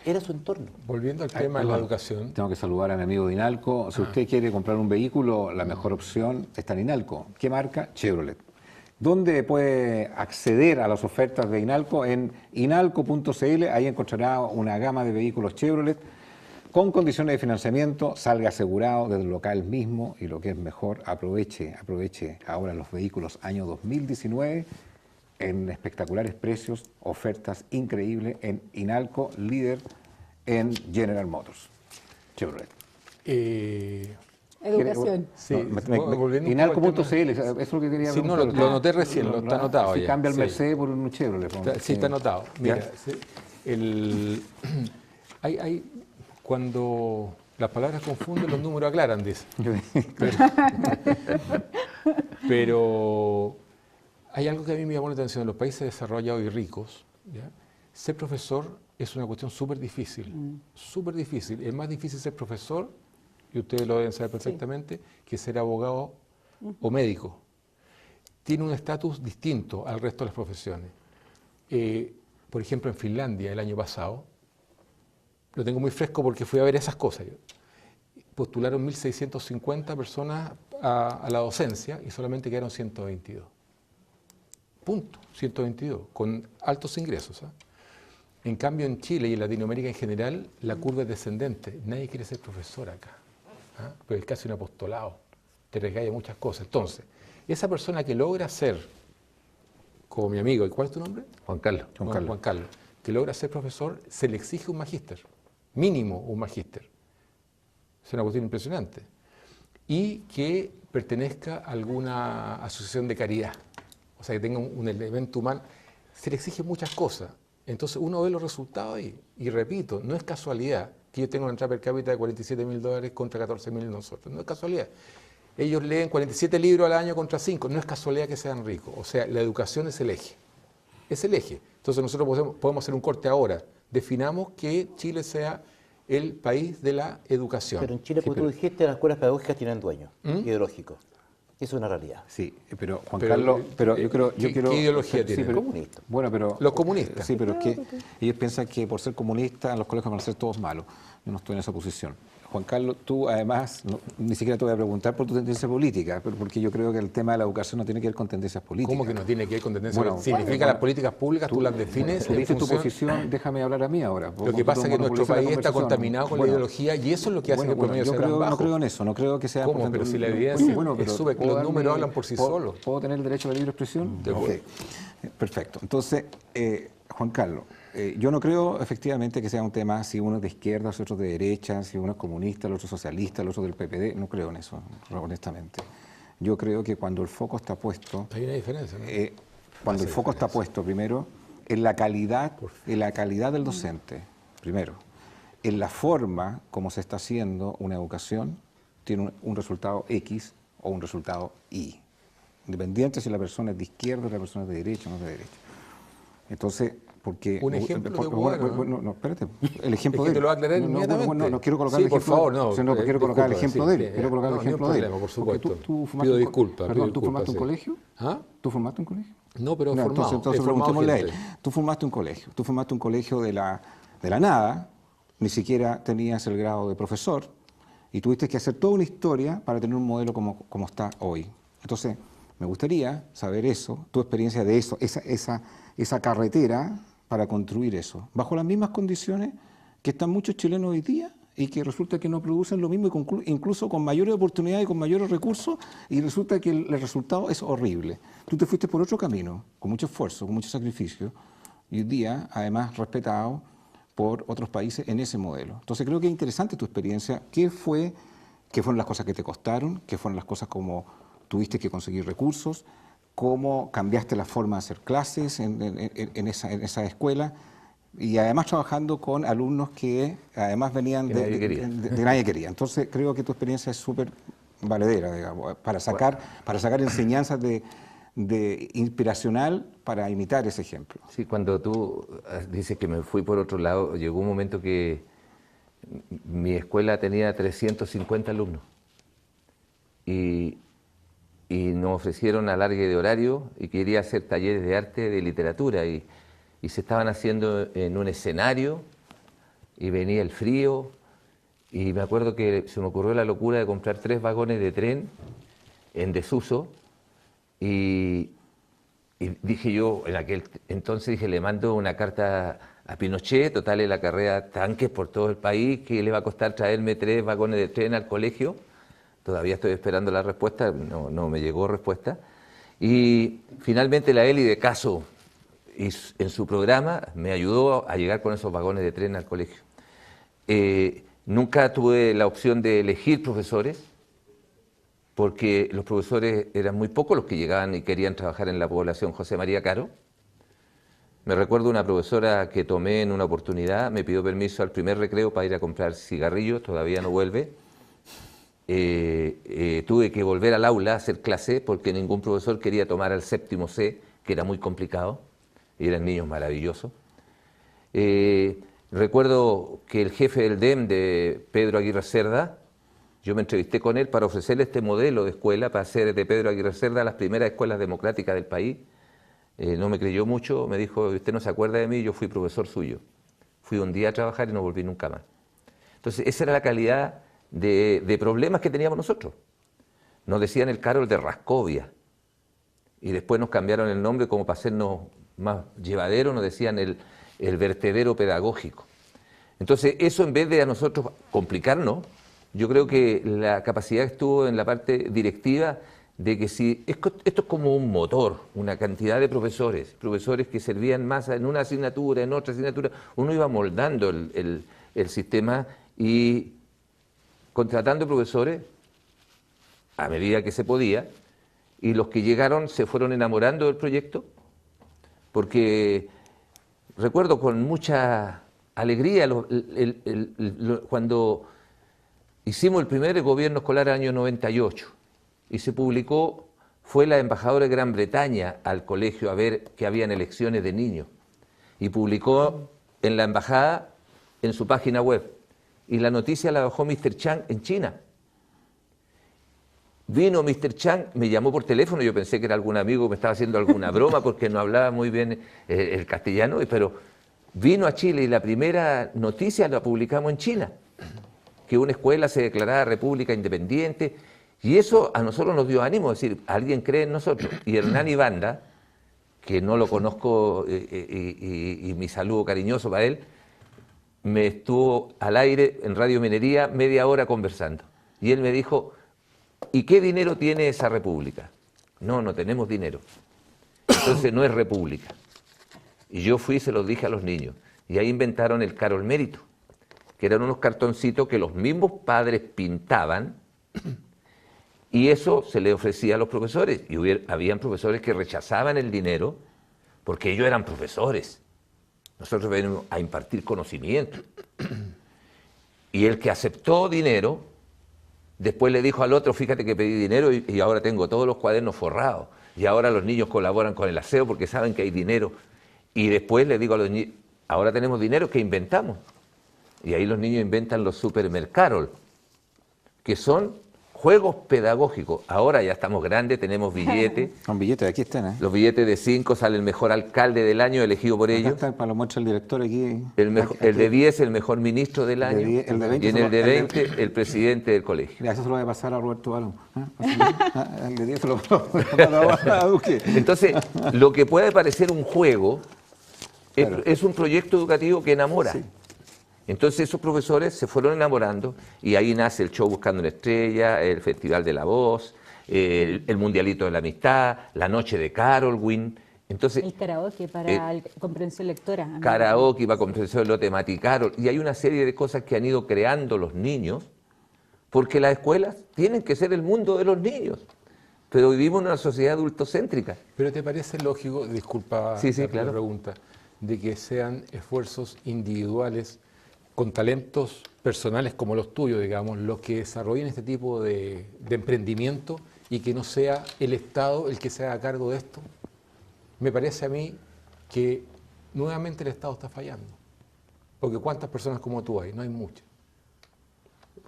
Era su entorno. Volviendo al tema de la educación. Tengo que saludar a mi amigo de Inalco. Si usted quiere comprar un vehículo, la mejor opción está en Inalco. ¿Qué marca? Chevrolet. ¿Dónde puede acceder a las ofertas de Inalco? En inalco.cl, ahí encontrará una gama de vehículos Chevrolet con condiciones de financiamiento, salga asegurado desde el local mismo y lo que es mejor, aproveche ahora los vehículos año 2019 en espectaculares precios, ofertas increíbles en Inalco, líder en General Motors. Chevrolet. Educación. Sí, Inalco.cl, eso es lo que quería Sí, no, lo noté recién, está anotado si ya. cambia el Sí. Mercedes por un Chevrolet. Sí, está anotado. Mira, cuando las palabras confunden, los números aclaran, dice. Pero hay algo que a mí me llamó la atención. En los países desarrollados y ricos, ¿ya? Ser profesor es una cuestión súper difícil. Súper difícil. Es más difícil ser profesor, y ustedes lo deben saber perfectamente, que ser abogado o médico. Tiene un estatus distinto al resto de las profesiones. Por ejemplo, en Finlandia, el año pasado, lo tengo muy fresco porque fui a ver esas cosas. Postularon 1.650 personas a la docencia y solamente quedaron 122. Punto, 122, con altos ingresos. En cambio, en Chile y en Latinoamérica en general, la curva es descendente. Nadie quiere ser profesor acá. ¿Ah? Pero es casi un apostolado. Te regala muchas cosas. Entonces, esa persona que logra ser, como mi amigo, ¿y cuál es tu nombre? Juan Carlos. Juan Carlos, que logra ser profesor, se le exige un magíster, mínimo un magíster. Es una cuestión impresionante. Y que pertenezca a alguna asociación de caridad, o sea, que tenga un elemento humano, se le exige muchas cosas. Entonces uno ve los resultados ahí, y repito, no es casualidad que yo tenga una entrada per cápita de $47.000 contra 14.000 nosotros, no es casualidad. Ellos leen 47 libros al año contra 5, no es casualidad que sean ricos, o sea, la educación es el eje, es el eje. Entonces nosotros podemos hacer un corte ahora, definamos que Chile sea el país de la educación. Pero en Chile, como tú dijiste, las escuelas pedagógicas tienen dueños ideológicos. Eso es una realidad. Sí, pero Juan Carlos, pero yo quiero... ¿Qué ideología sí, tienen? pero- Comunista. Bueno, pero... Los comunistas. Sí, pero es que ellos piensan que por ser comunistas los colegios van a ser todos malos. Yo no estoy en esa posición. Juan Carlos, tú además, ni siquiera te voy a preguntar por tu tendencia política, porque yo creo que el tema de la educación no tiene que ver con tendencias políticas. ¿Cómo que no tiene que ver con tendencia? Bueno, Significa bueno, las políticas públicas, tú las defines Tú en dices tu función- posición, déjame hablar a mí ahora. Lo que pasa es que nuestro país está contaminado con la ideología y eso es lo que hace que el promedio yo sea tan no bajo. creo en eso, no creo que sea... ¿Cómo? Pero si la evidencia pero es súper- ¿puedo los números darme- hablan por sí ¿puedo- solos. ¿Puedo tener el derecho a la libre expresión? De acuerdo. Ok, perfecto. Entonces, Juan Carlos, yo no creo efectivamente que sea un tema si uno es de izquierda, si otro es de derecha, si uno es comunista, el otro socialista, el otro del PPD, no creo en eso, honestamente. Yo creo que cuando el foco está puesto... Hay una diferencia, ¿no? Cuando el foco está puesto, primero, en la calidad del docente, primero, en la forma como se está haciendo una educación, tiene un resultado X o un resultado Y, independiente si la persona es de izquierda o la persona es de derecha o no es de derecha. Entonces, porque... Un ejemplo de bueno, ¿no? no, espérate, el ejemplo Es que de te lo va a aclarar inmediatamente. No quiero colocar Sí, el por ejemplo, favor, no, sino que quiero colocar el disculpa, ejemplo sí, de él. sí, Quiero colocar el no, ni un ejemplo de él. problema, por Porque supuesto. tú formaste Pido un disculpas, perdón, pido ¿tú formaste un disculpas, sí. colegio? ¿Ah? ¿Tú formaste un colegio? No, pero he No, formado. entonces he formado preguntémosle a él. gente. Tú formaste un colegio de la nada, ni siquiera tenías el grado de profesor, y tuviste que hacer toda una historia para tener un modelo como está hoy. Entonces, me gustaría saber eso, tu experiencia de eso, esa carretera para construir eso, bajo las mismas condiciones que están muchos chilenos hoy día y que resulta que no producen lo mismo, incluso con mayores oportunidades y con mayores recursos, y resulta que el resultado es horrible. Tú te fuiste por otro camino, con mucho esfuerzo, con mucho sacrificio, y hoy día, además, respetado por otros países en ese modelo. Entonces creo que es interesante tu experiencia. ¿Qué fueron las cosas que te costaron? ¿Qué fueron las cosas como tuviste que conseguir recursos? ¿Cómo cambiaste la forma de hacer clases en esa escuela? Y además trabajando con alumnos que además venían Que nadie quería. de nadie quería. Entonces creo que tu experiencia es súper valedera, digamos, para sacar enseñanzas de inspiracional para imitar ese ejemplo. Sí, cuando tú dices que me fui por otro lado, llegó un momento que mi escuela tenía 350 alumnos y nos ofrecieron alargue de horario y quería hacer talleres de arte, de literatura y se estaban haciendo en un escenario y venía el frío y me acuerdo que se me ocurrió la locura de comprar 3 vagones de tren en desuso y dije yo, en aquel entonces dije, le mando una carta a Pinochet, total en la carrera tanques por todo el país, que le va a costar traerme 3 vagones de tren al colegio. Todavía estoy esperando la respuesta, no me llegó respuesta. Y finalmente la Eli de Caso, en su programa, me ayudó a llegar con esos vagones de tren al colegio. Nunca tuve la opción de elegir profesores, porque los profesores eran muy pocos los que llegaban y querían trabajar en la población José María Caro. Me recuerdo una profesora que tomé en una oportunidad, me pidió permiso al primer recreo para ir a comprar cigarrillos, todavía no vuelve. Tuve que volver al aula a hacer clase porque ningún profesor quería tomar al 7º C, que era muy complicado, y eran niños maravillosos. Recuerdo que el jefe del DEM, de Pedro Aguirre Cerda, yo me entrevisté con él para ofrecerle este modelo de escuela, para hacer de Pedro Aguirre Cerda las primeras escuelas democráticas del país. No me creyó mucho, me dijo, usted no se acuerda de mí, yo fui profesor suyo. Fui un día a trabajar y no volví nunca más. Entonces, esa era la calidad de problemas que teníamos nosotros. Nos decían el Carol de Rascovia, y después nos cambiaron el nombre como para hacernos más llevaderos, nos decían el el vertedero pedagógico. Entonces, eso en vez de a nosotros complicarnos, yo creo que la capacidad estuvo en la parte directiva de que si esto es como un motor, una cantidad de profesores que servían más en una asignatura, en otra asignatura, uno iba moldando el sistema y contratando profesores a medida que se podía, y los que llegaron se fueron enamorando del proyecto, porque recuerdo con mucha alegría cuando hicimos el primer gobierno escolar año 98 y se publicó, fue la embajadora de Gran Bretaña al colegio a ver que habían elecciones de niños y publicó en la embajada, en su página web, y la noticia la bajó Mr. Chang en China. Vino Mr. Chang, me llamó por teléfono, yo pensé que era algún amigo que me estaba haciendo alguna broma porque no hablaba muy bien el castellano, pero vino a Chile y la primera noticia la publicamos en China, que una escuela se declaraba república independiente, y eso a nosotros nos dio ánimo, es decir, alguien cree en nosotros. Y Hernán Ibanda, que no lo conozco y mi saludo cariñoso para él, me estuvo al aire en Radio Minería media hora conversando. Y él me dijo, ¿y qué dinero tiene esa república? No tenemos dinero. Entonces no es república. Y yo fui y se los dije a los niños. Y ahí inventaron el Carol Mérito, que eran unos cartoncitos que los mismos padres pintaban y eso se le ofrecía a los profesores. Y habían profesores que rechazaban el dinero porque ellos eran profesores. Nosotros venimos a impartir conocimiento. Y el que aceptó dinero, después le dijo al otro, fíjate que pedí dinero y ahora tengo todos los cuadernos forrados. Y ahora los niños colaboran con el aseo porque saben que hay dinero. Y después le digo a los niños, ahora tenemos dinero, ¿qué inventamos? Y ahí los niños inventan los supermercados, que son juegos pedagógicos. Ahora ya estamos grandes, tenemos billetes. Con billetes, aquí están, ¿eh? Los billetes de 5 sale el mejor alcalde del año elegido por ellos. Acá está, para lo muestra el director aquí. El de 10, el mejor ministro del año. El de 20, y en el de 20, el presidente del colegio. Mira, eso se lo voy a pasar a Roberto Balón. El de 10 se lo a Duque. Entonces, lo que puede parecer un juego Claro. es un proyecto educativo que enamora. Sí. Entonces esos profesores se fueron enamorando y ahí nace el show Buscando una Estrella, el Festival de la Voz, el Mundialito de la Amistad, la Noche de Carolwyn. Entonces, El karaoke para comprensión lectora. karaoke para comprensión de Carol. Y hay una serie de cosas que han ido creando los niños, porque las escuelas tienen que ser el mundo de los niños. Pero vivimos en una sociedad adultocéntrica. ¿Pero te parece lógico, disculpa Sí, la claro. pregunta, de que sean esfuerzos individuales con talentos personales como los tuyos, digamos, los que desarrollen este tipo de emprendimiento y que no sea el Estado el que se haga cargo de esto? Me parece a mí que nuevamente el Estado está fallando. Porque ¿cuántas personas como tú hay? No hay muchas.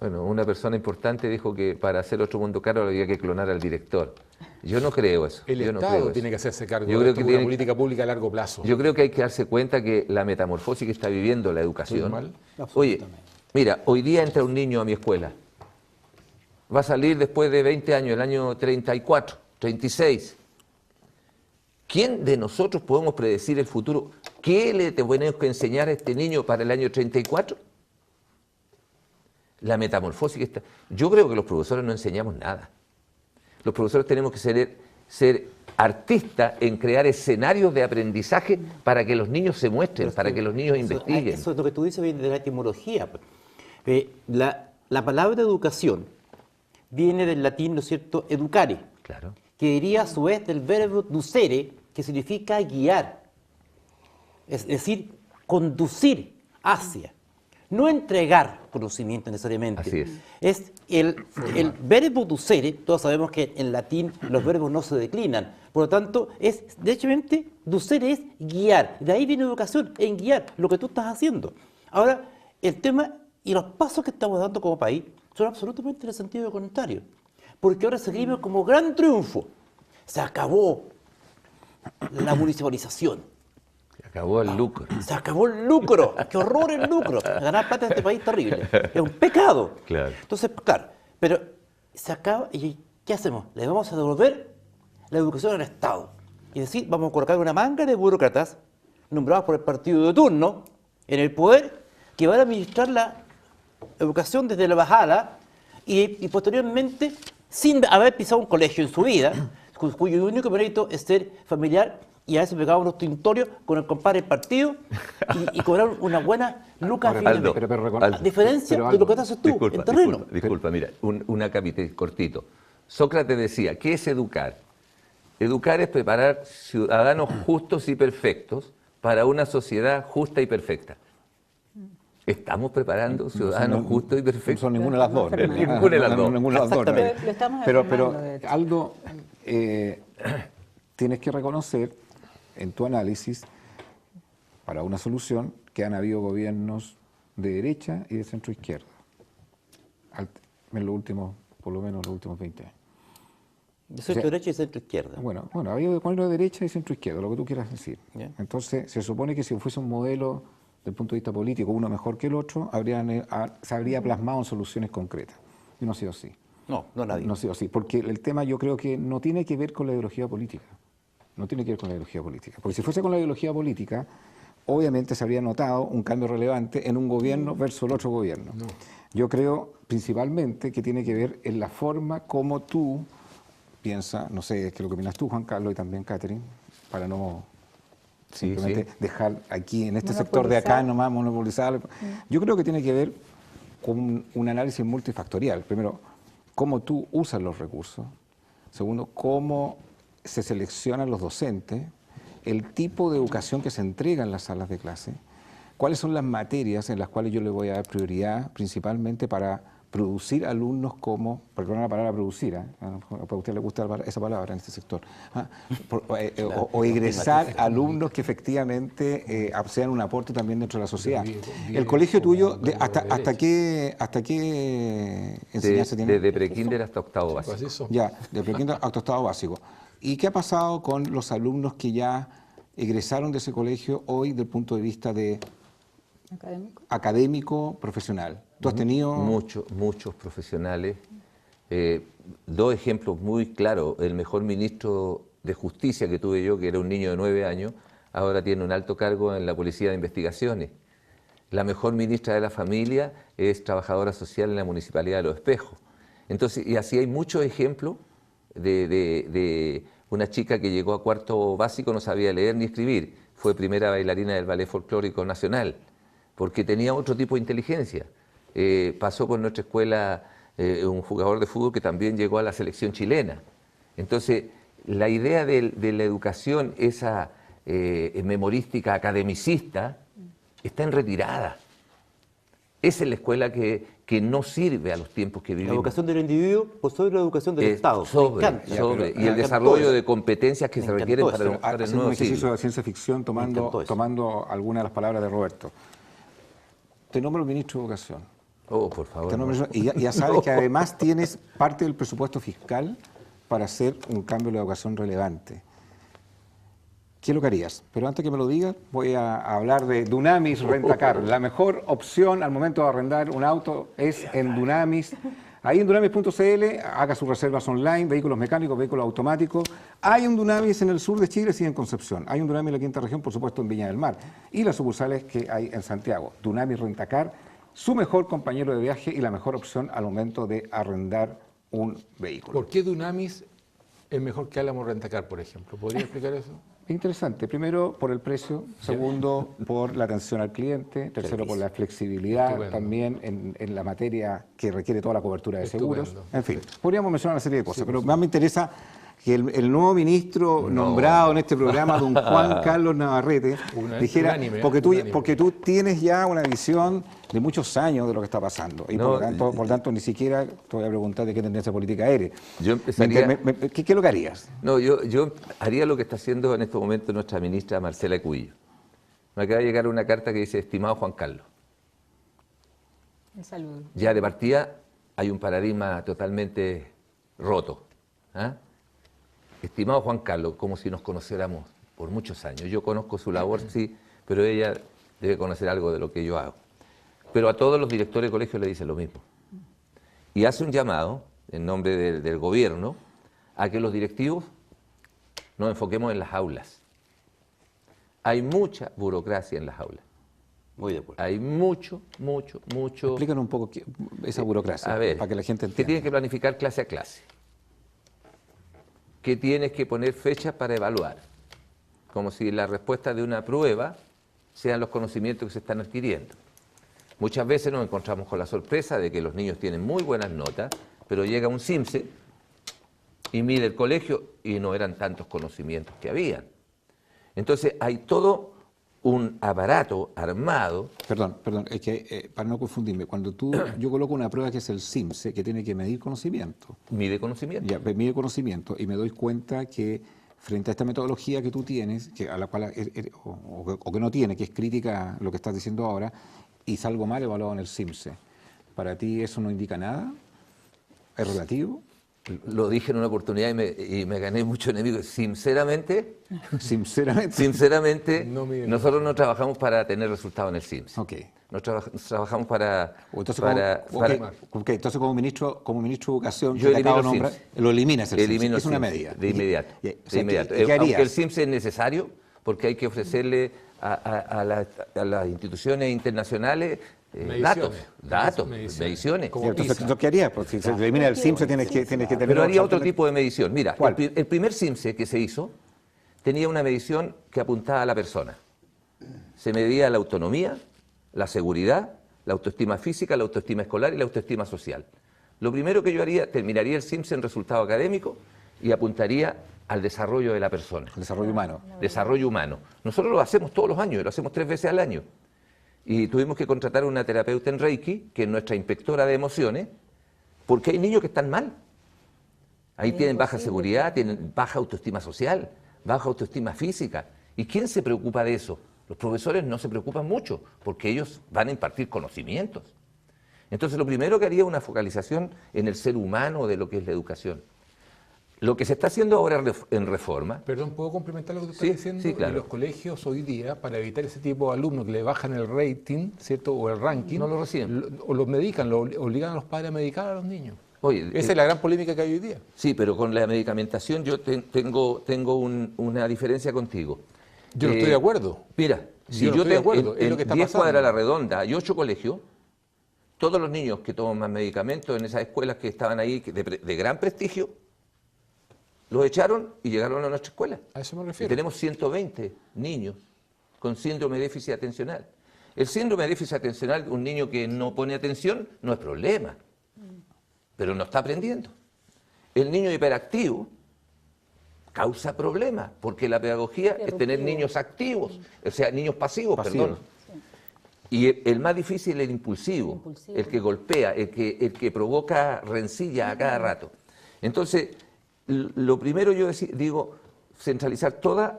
Bueno, una persona importante dijo que para hacer otro mundo caro había que clonar al director. Yo no creo eso. El yo no Estado creo tiene eso. que hacerse cargo Yo de creo esto, que una tiene- política pública a largo plazo. Yo creo que hay que darse cuenta que la metamorfosis que está viviendo la educación... ¿Estoy mal? Oye, mira, hoy día entra un niño a mi escuela. Va a salir después de 20 años, el año 34, 36. ¿Quién de nosotros podemos predecir el futuro? ¿Qué le tenemos que enseñar a este niño para el año 34? La metamorfosis que está... Yo creo que los profesores no enseñamos nada. Los profesores tenemos que ser artistas en crear escenarios de aprendizaje para que los niños se muestren, para que los niños investiguen. Eso es lo que tú dices viene de la etimología. Pues. La palabra educación viene del latín, ¿no es cierto?, educare, Claro. que diría a su vez del verbo ducere, que significa guiar, es decir, conducir hacia, no entregar conocimiento necesariamente. Así es. Es el verbo ducere, todos sabemos que en latín los verbos no se declinan, por lo tanto, derechamente, ducere es guiar, de ahí viene educación, en guiar lo que tú estás haciendo. Ahora, el tema y los pasos que estamos dando como país son absolutamente en el sentido contrario, porque ahora seguimos como gran triunfo. Se acabó la municipalización. Se acabó el lucro. Se acabó el lucro. ¡Qué horror el lucro! Ganar plata en este país es terrible. Es un pecado. Claro. Entonces, claro, pero se acaba y ¿qué hacemos? Le vamos a devolver la educación al Estado. Es decir, vamos a colocar una manga de burócratas nombrados por el partido de turno en el poder, que van a administrar la educación desde la bajada y posteriormente, sin haber pisado un colegio en su vida, cuyo único mérito es ser familiar y a veces pegaba unos tintorios con el compadre del partido y cobrar una buena lucas. Ahora, Aldo, a diferencia de lo que haces tú en terreno. Disculpa, mira, un acápite cortito. Sócrates decía, ¿qué es educar? Educar es preparar ciudadanos justos y perfectos para una sociedad justa y perfecta. ¿Estamos preparando ciudadanos justos y perfectos? No son ninguna de las dos. Ninguna de las dos. Ninguna de las dos. Exactamente. Lo estamos Pero afirmando, de hecho. Aldo, tienes que reconocer en tu análisis, para una solución, que han habido gobiernos de derecha y de centro izquierda. En los últimos, por lo menos los últimos 20 años. De centro derecha y centro izquierda. Bueno, ha habido gobiernos de derecha y centro izquierda, lo que tú quieras decir. Bien. Entonces, se supone que si fuese un modelo del punto de vista político, uno mejor que el otro, se habría plasmado en soluciones concretas. Y no ha sido así. No nadie. No ha sido así, porque el tema yo creo que no tiene que ver con la ideología política. No tiene que ver con la ideología política. Porque si fuese con la ideología política, obviamente se habría notado un cambio relevante en un gobierno versus el otro gobierno. No. Yo creo principalmente que tiene que ver en la forma como tú piensas, no sé, qué es lo que opinas tú, Juan Carlos, y también Catherine, para no simplemente dejar aquí, en este sector de acá, nomás monopolizar. Yo creo que tiene que ver con un análisis multifactorial. Primero, cómo tú usas los recursos. Segundo, cómo se seleccionan los docentes, el tipo de educación que se entrega en las salas de clase, cuáles son las materias en las cuales yo le voy a dar prioridad principalmente para producir alumnos como, perdón la palabra producir, a usted le gusta esa palabra en este sector, o egresar alumnos que efectivamente sean un aporte también dentro de la sociedad. El colegio tuyo, ¿hasta qué enseñanza tiene? Desde prekinder hasta octavo básico. Pues eso. Ya, de prekinder hasta octavo básico. ¿Y qué ha pasado con los alumnos que ya egresaron de ese colegio hoy desde el punto de vista de académico, profesional? ¿Tú has tenido...? Muchos profesionales. Dos ejemplos muy claros. El mejor ministro de Justicia que tuve yo, que era un niño de 9 años, ahora tiene un alto cargo en la Policía de Investigaciones. La mejor ministra de la Familia es trabajadora social en la Municipalidad de Los Espejos. Entonces, y así hay muchos ejemplos de una chica que llegó a cuarto básico, no sabía leer ni escribir. Fue primera bailarina del Ballet Folclórico Nacional, porque tenía otro tipo de inteligencia. Pasó por nuestra escuela un jugador de fútbol que también llegó a la selección chilena. Entonces, la idea de la educación, esa memorística academicista, está en retirada. Esa es la escuela que no sirve a los tiempos que vivimos. La educación del individuo por sobre la educación del Estado. Y el desarrollo de competencias que se requieren para el Haciendo un nuevo ejercicio siglo. de ciencia ficción tomando algunas de las palabras de Roberto. Te nombro ministro de Educación. Oh, por favor. Te nombro, no. y ya sabes que además tienes parte del presupuesto fiscal para hacer un cambio en la educación relevante. ¿Qué es lo que harías? Pero antes que me lo digas, voy a hablar de Dunamis Rentacar. La mejor opción al momento de arrendar un auto es en Dunamis. Ahí en dunamis.cl, haga sus reservas online, vehículos mecánicos, vehículos automáticos. Hay un Dunamis en el sur de Chile, sí, en Concepción. Hay un Dunamis en la quinta región, por supuesto, en Viña del Mar. Y las sucursales que hay en Santiago. Dunamis Rentacar, su mejor compañero de viaje y la mejor opción al momento de arrendar un vehículo. ¿Por qué Dunamis es mejor que Álamo Rentacar, por ejemplo? ¿Podría explicar eso? Interesante. Primero, por el precio. Segundo, por la atención al cliente. Tercero, por la flexibilidad Estupendo. también en la materia que requiere toda la cobertura de seguros. Estupendo. En fin, podríamos mencionar una serie de cosas, pero más me interesa que el nuevo ministro nombrado en este programa, don Juan Carlos Navarrete, dijera, unánime, porque tú tienes ya una visión de muchos años de lo que está pasando. Y No, por lo tanto, ni siquiera te voy a preguntar de qué tendencia política eres. Yo empezaría... ¿Qué es lo que harías? No, yo haría lo que está haciendo en este momento nuestra ministra Marcela Cubillo. Me acaba de llegar una carta que dice, estimado Juan Carlos, El saludo. ya de partida hay un paradigma totalmente roto. ¿Ah? Estimado Juan Carlos, como si nos conociéramos por muchos años. Yo conozco su labor, sí, pero ella debe conocer algo de lo que yo hago. Pero a todos los directores de colegio le dice lo mismo. Y hace un llamado, en nombre del gobierno, a que los directivos nos enfoquemos en las aulas. Hay mucha burocracia en las aulas. Muy de acuerdo. Hay mucho. Explícanos un poco esa burocracia, A ver, para que la gente que entienda. tienes que planificar clase a clase, que tienes que poner fechas para evaluar, como si la respuesta de una prueba sean los conocimientos que se están adquiriendo. Muchas veces nos encontramos con la sorpresa de que los niños tienen muy buenas notas, pero llega un CIMSE y mide el colegio y no eran tantos conocimientos que habían. Entonces hay todo un aparato armado. Perdón, es que para no confundirme, cuando yo coloco una prueba que es el CIMSE, que tiene que medir conocimiento, Mide conocimiento. ya, mide conocimiento y me doy cuenta que frente a esta metodología que tú tienes, a la cual o que no tiene, que es crítica lo que estás diciendo ahora, y salgo mal evaluado en el CIMSE, ¿para ti eso no indica nada? ¿Es relativo? Lo dije en una oportunidad y me gané muchos enemigos. Sinceramente, Sinceramente. nosotros no trabajamos para tener resultados en el CIMSE. Ok. Trabajamos para... Entonces como ministro de Educación, Yo que te acabo de elimino el nombrar, CIMSE. lo eliminas el Elimino CIMSE, el es una CIMSE medida. de inmediato. ¿Qué Aunque harías? el CIMSE es necesario, porque hay que ofrecerle a las instituciones internacionales datos, mediciones. Entonces, ¿qué harías? Pues, si se elimina el CIMSE, tienes que tener... Pero haría otro tipo de medición. Mira, ¿Cuál? el primer CIMSE que se hizo tenía una medición que apuntaba a la persona. Se medía la autonomía, la seguridad, la autoestima física, la autoestima escolar y la autoestima social. Lo primero que yo haría, terminaría el CIMSE en resultado académico y apuntaría al desarrollo de la persona. El desarrollo humano. Desarrollo humano. Nosotros lo hacemos todos los años, lo hacemos 3 veces al año. Y tuvimos que contratar a una terapeuta en Reiki, que es nuestra inspectora de emociones, porque hay niños que están mal. Ahí tienen baja seguridad, tienen baja autoestima social, baja autoestima física. ¿Y quién se preocupa de eso? Los profesores no se preocupan mucho, porque ellos van a impartir conocimientos. Entonces, lo primero que haría es una focalización en el ser humano de lo que es la educación. Lo que se está haciendo ahora en Reforma... Perdón, ¿puedo complementar lo que tú estás Sí, diciendo? sí, claro. En los colegios hoy día, para evitar ese tipo de alumnos que le bajan el rating, ¿cierto? O el ranking, No lo reciben. o los medican, lo obligan a los padres a medicar a los niños. Oye, Esa es la gran polémica que hay hoy día. Sí, pero con la medicamentación yo tengo una diferencia contigo. Yo no estoy de acuerdo. Mira, si Yo no yo estoy de acuerdo, es en lo que está 10 pasando. cuadras a la redonda hay 8 colegios, todos los niños que toman más medicamentos en esas escuelas que estaban ahí de gran prestigio, los echaron y llegaron a nuestra escuela. A eso me Y refiero. tenemos 120 niños con síndrome de déficit atencional. El síndrome de déficit atencional, un niño que no pone atención, no es problema, pero no está aprendiendo. El niño hiperactivo causa problemas, porque la pedagogía es tener niños activos, o sea, niños pasivos, perdón. Y el más difícil es el impulsivo, el que golpea, el que provoca rencilla a cada rato. Entonces, lo primero yo digo, centralizar todas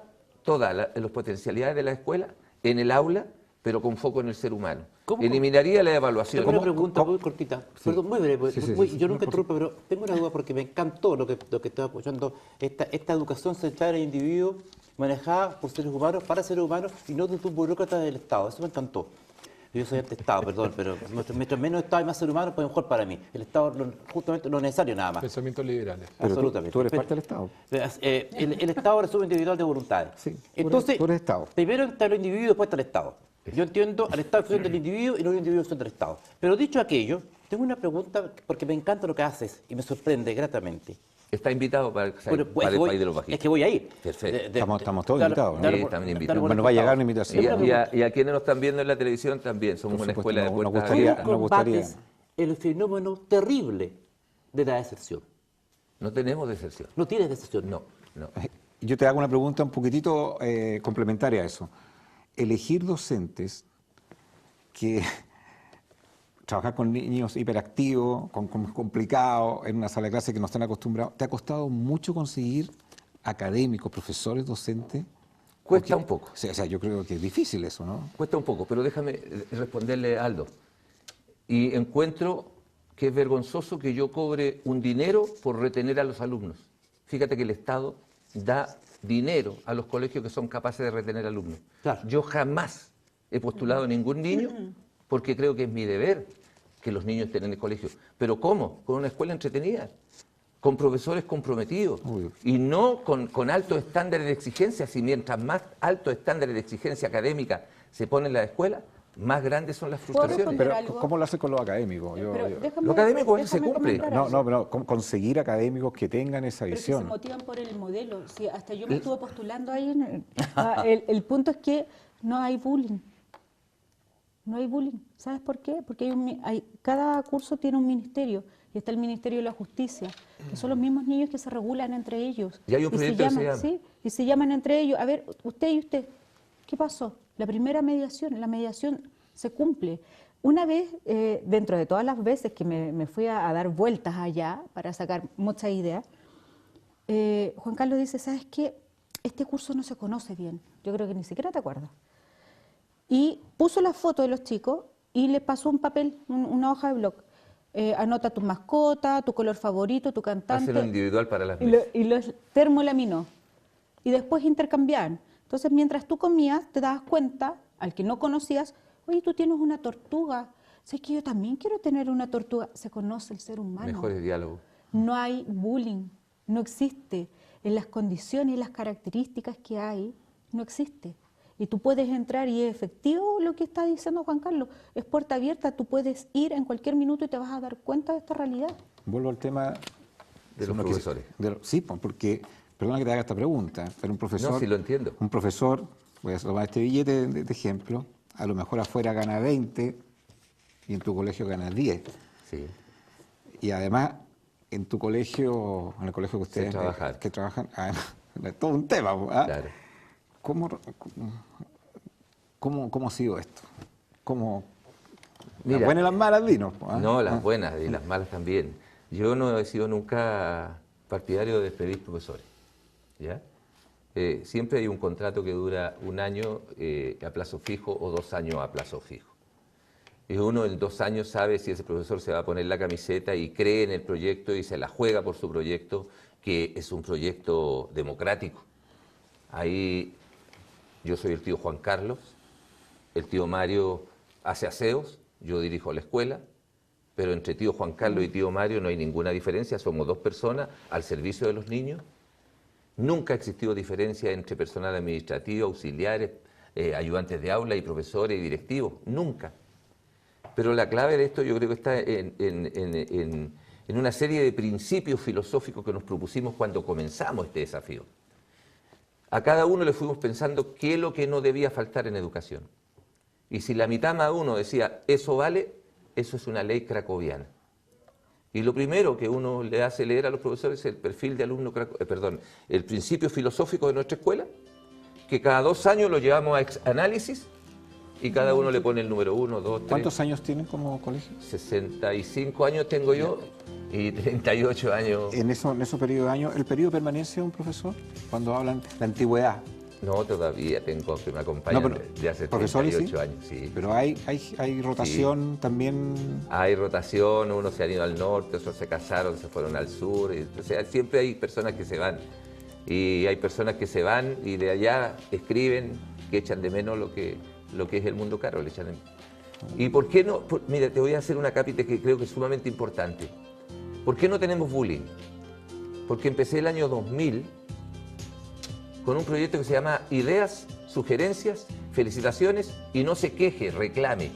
las potencialidades de la escuela en el aula, pero con foco en el ser humano. ¿Cómo? Eliminaría la evaluación. Tengo una pregunta muy cortita, perdón, muy breve, yo nunca interrumpo, pero tengo una duda porque me encantó lo que estaba escuchando, esta educación centrada en el individuo, manejada por seres humanos, para seres humanos, y no de tus burócratas del Estado, eso me encantó. Yo soy anti-Estado, perdón, pero mientras menos Estado y más ser humano, pues mejor para mí. El Estado, justamente lo necesario nada más. Pensamientos liberales. Pero Absolutamente. tú eres parte del Estado. El Estado resume individual de voluntades. Sí, Entonces, tú eres Estado. primero está el individuo y después está el Estado. Yo entiendo al Estado en función del individuo y no el individuo en función del Estado. Pero dicho aquello, tengo una pregunta porque me encanta lo que haces y me sorprende gratamente. Está invitado para el Bueno, pues país de los bajitos. es que voy a ir. Perfecto. Estamos todos invitados, ¿no? Sí, están invitados. Bueno, va a llegar una invitación. Y a quienes nos están viendo en la televisión también, somos Por una supuesto, escuela de nos puertas gustaría- abiertas. nos gustaría- Combates el fenómeno terrible de la deserción. No tenemos deserción. No tienes deserción. No, no. Yo te hago una pregunta un poquitito complementaria a eso. Elegir docentes que trabajar con niños hiperactivos, complicados, en una sala de clase que no están acostumbrados, ¿te ha costado mucho conseguir académicos, profesores, docentes? Cuesta un poco. O sea, yo creo que es difícil eso, ¿no? Cuesta un poco, pero déjame responderle a Aldo. Y encuentro que es vergonzoso que yo cobre un dinero por retener a los alumnos. Fíjate que el Estado da dinero a los colegios que son capaces de retener alumnos. Claro. Yo jamás he postulado a ningún niño porque creo que es mi deber que los niños estén en el colegio. ¿Pero cómo? Con una escuela entretenida. con profesores comprometidos Uy. y no con altos estándares de exigencia. Si mientras más altos estándares de exigencia académica se ponen en la escuela, más grandes son las frustraciones. responder? Pero, algo? ¿cómo lo hace con lo académico? Lo académico a veces se déjame cumple. comentar No, algo. no, pero conseguir académicos que tengan esa Pero que se visión. motivan por el modelo. Sí, hasta yo me estuve postulando ahí. El punto es que no hay bullying. No hay bullying. ¿Sabes por qué? Porque cada curso tiene un ministerio y está el Ministerio de la Justicia, que son los mismos niños que se regulan entre ellos. Y hay un proyecto que se llama. Sí, y se llaman entre ellos. A ver, usted y usted, ¿qué pasó? La primera mediación, la mediación se cumple. Una vez, dentro de todas las veces que me fui a dar vueltas allá para sacar muchas ideas, Juan Carlos dice, ¿sabes qué? Este curso no se conoce bien. Yo creo que ni siquiera te acuerdas. Y puso la foto de los chicos y le pasó un papel, una hoja de blog. Anota tu mascota, tu color favorito, tu cantante. Hacen individual para las Y mesas. los termolaminó. Y después intercambiaban. Entonces, mientras tú comías, te dabas cuenta, al que no conocías, oye, tú tienes una tortuga. ¿Sabes que yo también quiero tener una tortuga? Se conoce el ser humano. Mejores diálogos. No hay bullying, no existe. En las condiciones y las características que hay, no existe. Y tú puedes entrar y es efectivo lo que está diciendo Juan Carlos. Es puerta abierta, tú puedes ir en cualquier minuto y te vas a dar cuenta de esta realidad. Vuelvo al tema De los profesores. Sí, porque, perdona que te haga esta pregunta, pero un profesor... No, sí lo entiendo. Un profesor, voy a tomar este billete de ejemplo, a lo mejor afuera gana 20 y en tu colegio gana 10. Sí. Y además, en tu colegio, en el colegio que ustedes trabajar. que trabajan, es todo un tema. ¿Ah? Claro. ¿Cómo ha sido esto? Mira, las buenas y las malas vino. ¿Ah? No, las Ah. buenas y las malas también. Yo no he sido nunca partidario de despedir profesores. ¿Ya? Siempre hay un contrato que dura un año a plazo fijo o 2 años a plazo fijo. Y uno en 2 años sabe si ese profesor se va a poner la camiseta y cree en el proyecto y se la juega por su proyecto, que es un proyecto democrático. Ahí yo soy el tío Juan Carlos, el tío Mario hace aseos, yo dirijo la escuela, pero entre tío Juan Carlos y tío Mario no hay ninguna diferencia, somos 2 personas al servicio de los niños. Nunca ha existido diferencia entre personal administrativo, auxiliares, ayudantes de aula y profesores y directivos, nunca. Pero la clave de esto yo creo que está en una serie de principios filosóficos que nos propusimos cuando comenzamos este desafío. A cada uno le fuimos pensando qué es lo que no debía faltar en educación. Y si la mitad más uno decía, eso vale, eso es una ley cracoviana. Y lo primero que uno le hace leer a los profesores es el perfil de alumno, el principio filosófico de nuestra escuela, que cada 2 años lo llevamos a análisis y cada uno le pone el número 1, 2, 3. ¿Cuántos años tienen como colegio? 65 años tengo yo y 38 años. En esos periodos de años, ¿el periodo de permanencia de un profesor? Cuando hablan de la antigüedad. No, todavía tengo que me acompañan No, pero, de hace profesores, 38 ¿sí? años. Sí. Pero hay rotación también. Hay rotación, unos se han ido al norte, otros se casaron, se fueron al sur. O sea, siempre hay personas que se van. Y hay personas que se van y de allá escriben que echan de menos lo que es el mundo caro. Le echan de... ¿Y por qué no? Mira, te voy a hacer una cápita que creo que es sumamente importante. ¿Por qué no tenemos bullying? Porque empecé el año 2000 con un proyecto que se llama Ideas, Sugerencias, Felicitaciones y no se queje, reclame.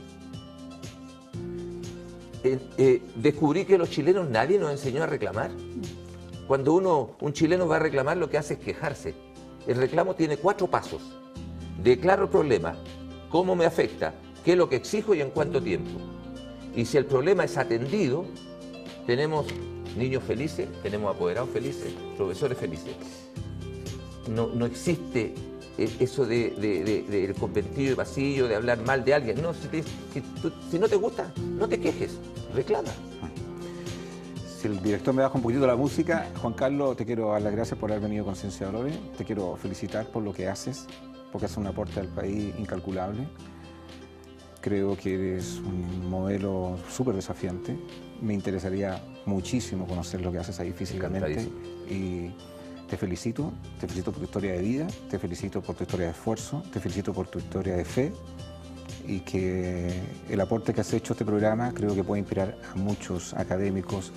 Descubrí que los chilenos nadie nos enseñó a reclamar. Cuando un chileno va a reclamar, lo que hace es quejarse. El reclamo tiene 4 pasos. Declaro el problema, cómo me afecta, qué es lo que exijo y en cuánto tiempo. Y si el problema es atendido, tenemos niños felices, tenemos apoderados felices, profesores felices. No existe eso del conventillo y pasillo, de hablar mal de alguien. No, si no te gusta, no te quejes, reclama. Si el director me baja un poquito la música, Juan Carlos, te quiero dar las gracias por haber venido con Ciencia de Valores. Te quiero felicitar por lo que haces, porque haces un aporte al país incalculable. Creo que eres un modelo súper desafiante. Me interesaría muchísimo conocer lo que haces ahí físicamente. Y te felicito por tu historia de vida, te felicito por tu historia de esfuerzo, te felicito por tu historia de fe y que el aporte que has hecho a este programa creo que puede inspirar a muchos académicos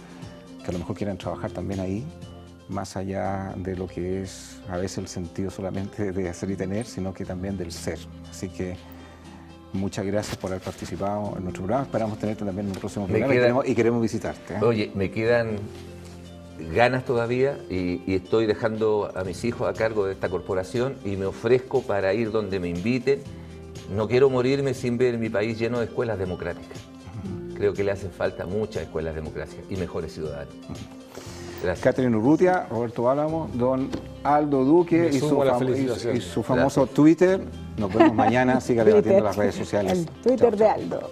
que a lo mejor quieran trabajar también ahí, más allá de lo que es a veces el sentido solamente de hacer y tener, sino que también del ser. Así que muchas gracias por haber participado en nuestro programa. Esperamos tenerte también en un próximo programa y queremos visitarte. Oye, me quedan ganas todavía y estoy dejando a mis hijos a cargo de esta corporación y me ofrezco para ir donde me inviten. No quiero morirme sin ver mi país lleno de escuelas democráticas. Creo que le hacen falta muchas escuelas democráticas y mejores ciudadanos. Gracias. Catherine Urrutia, Roberto Álamo, don Aldo Duque y su famoso Gracias. Twitter. Nos vemos mañana. Siga debatiendo en las redes sociales. El Twitter de Aldo.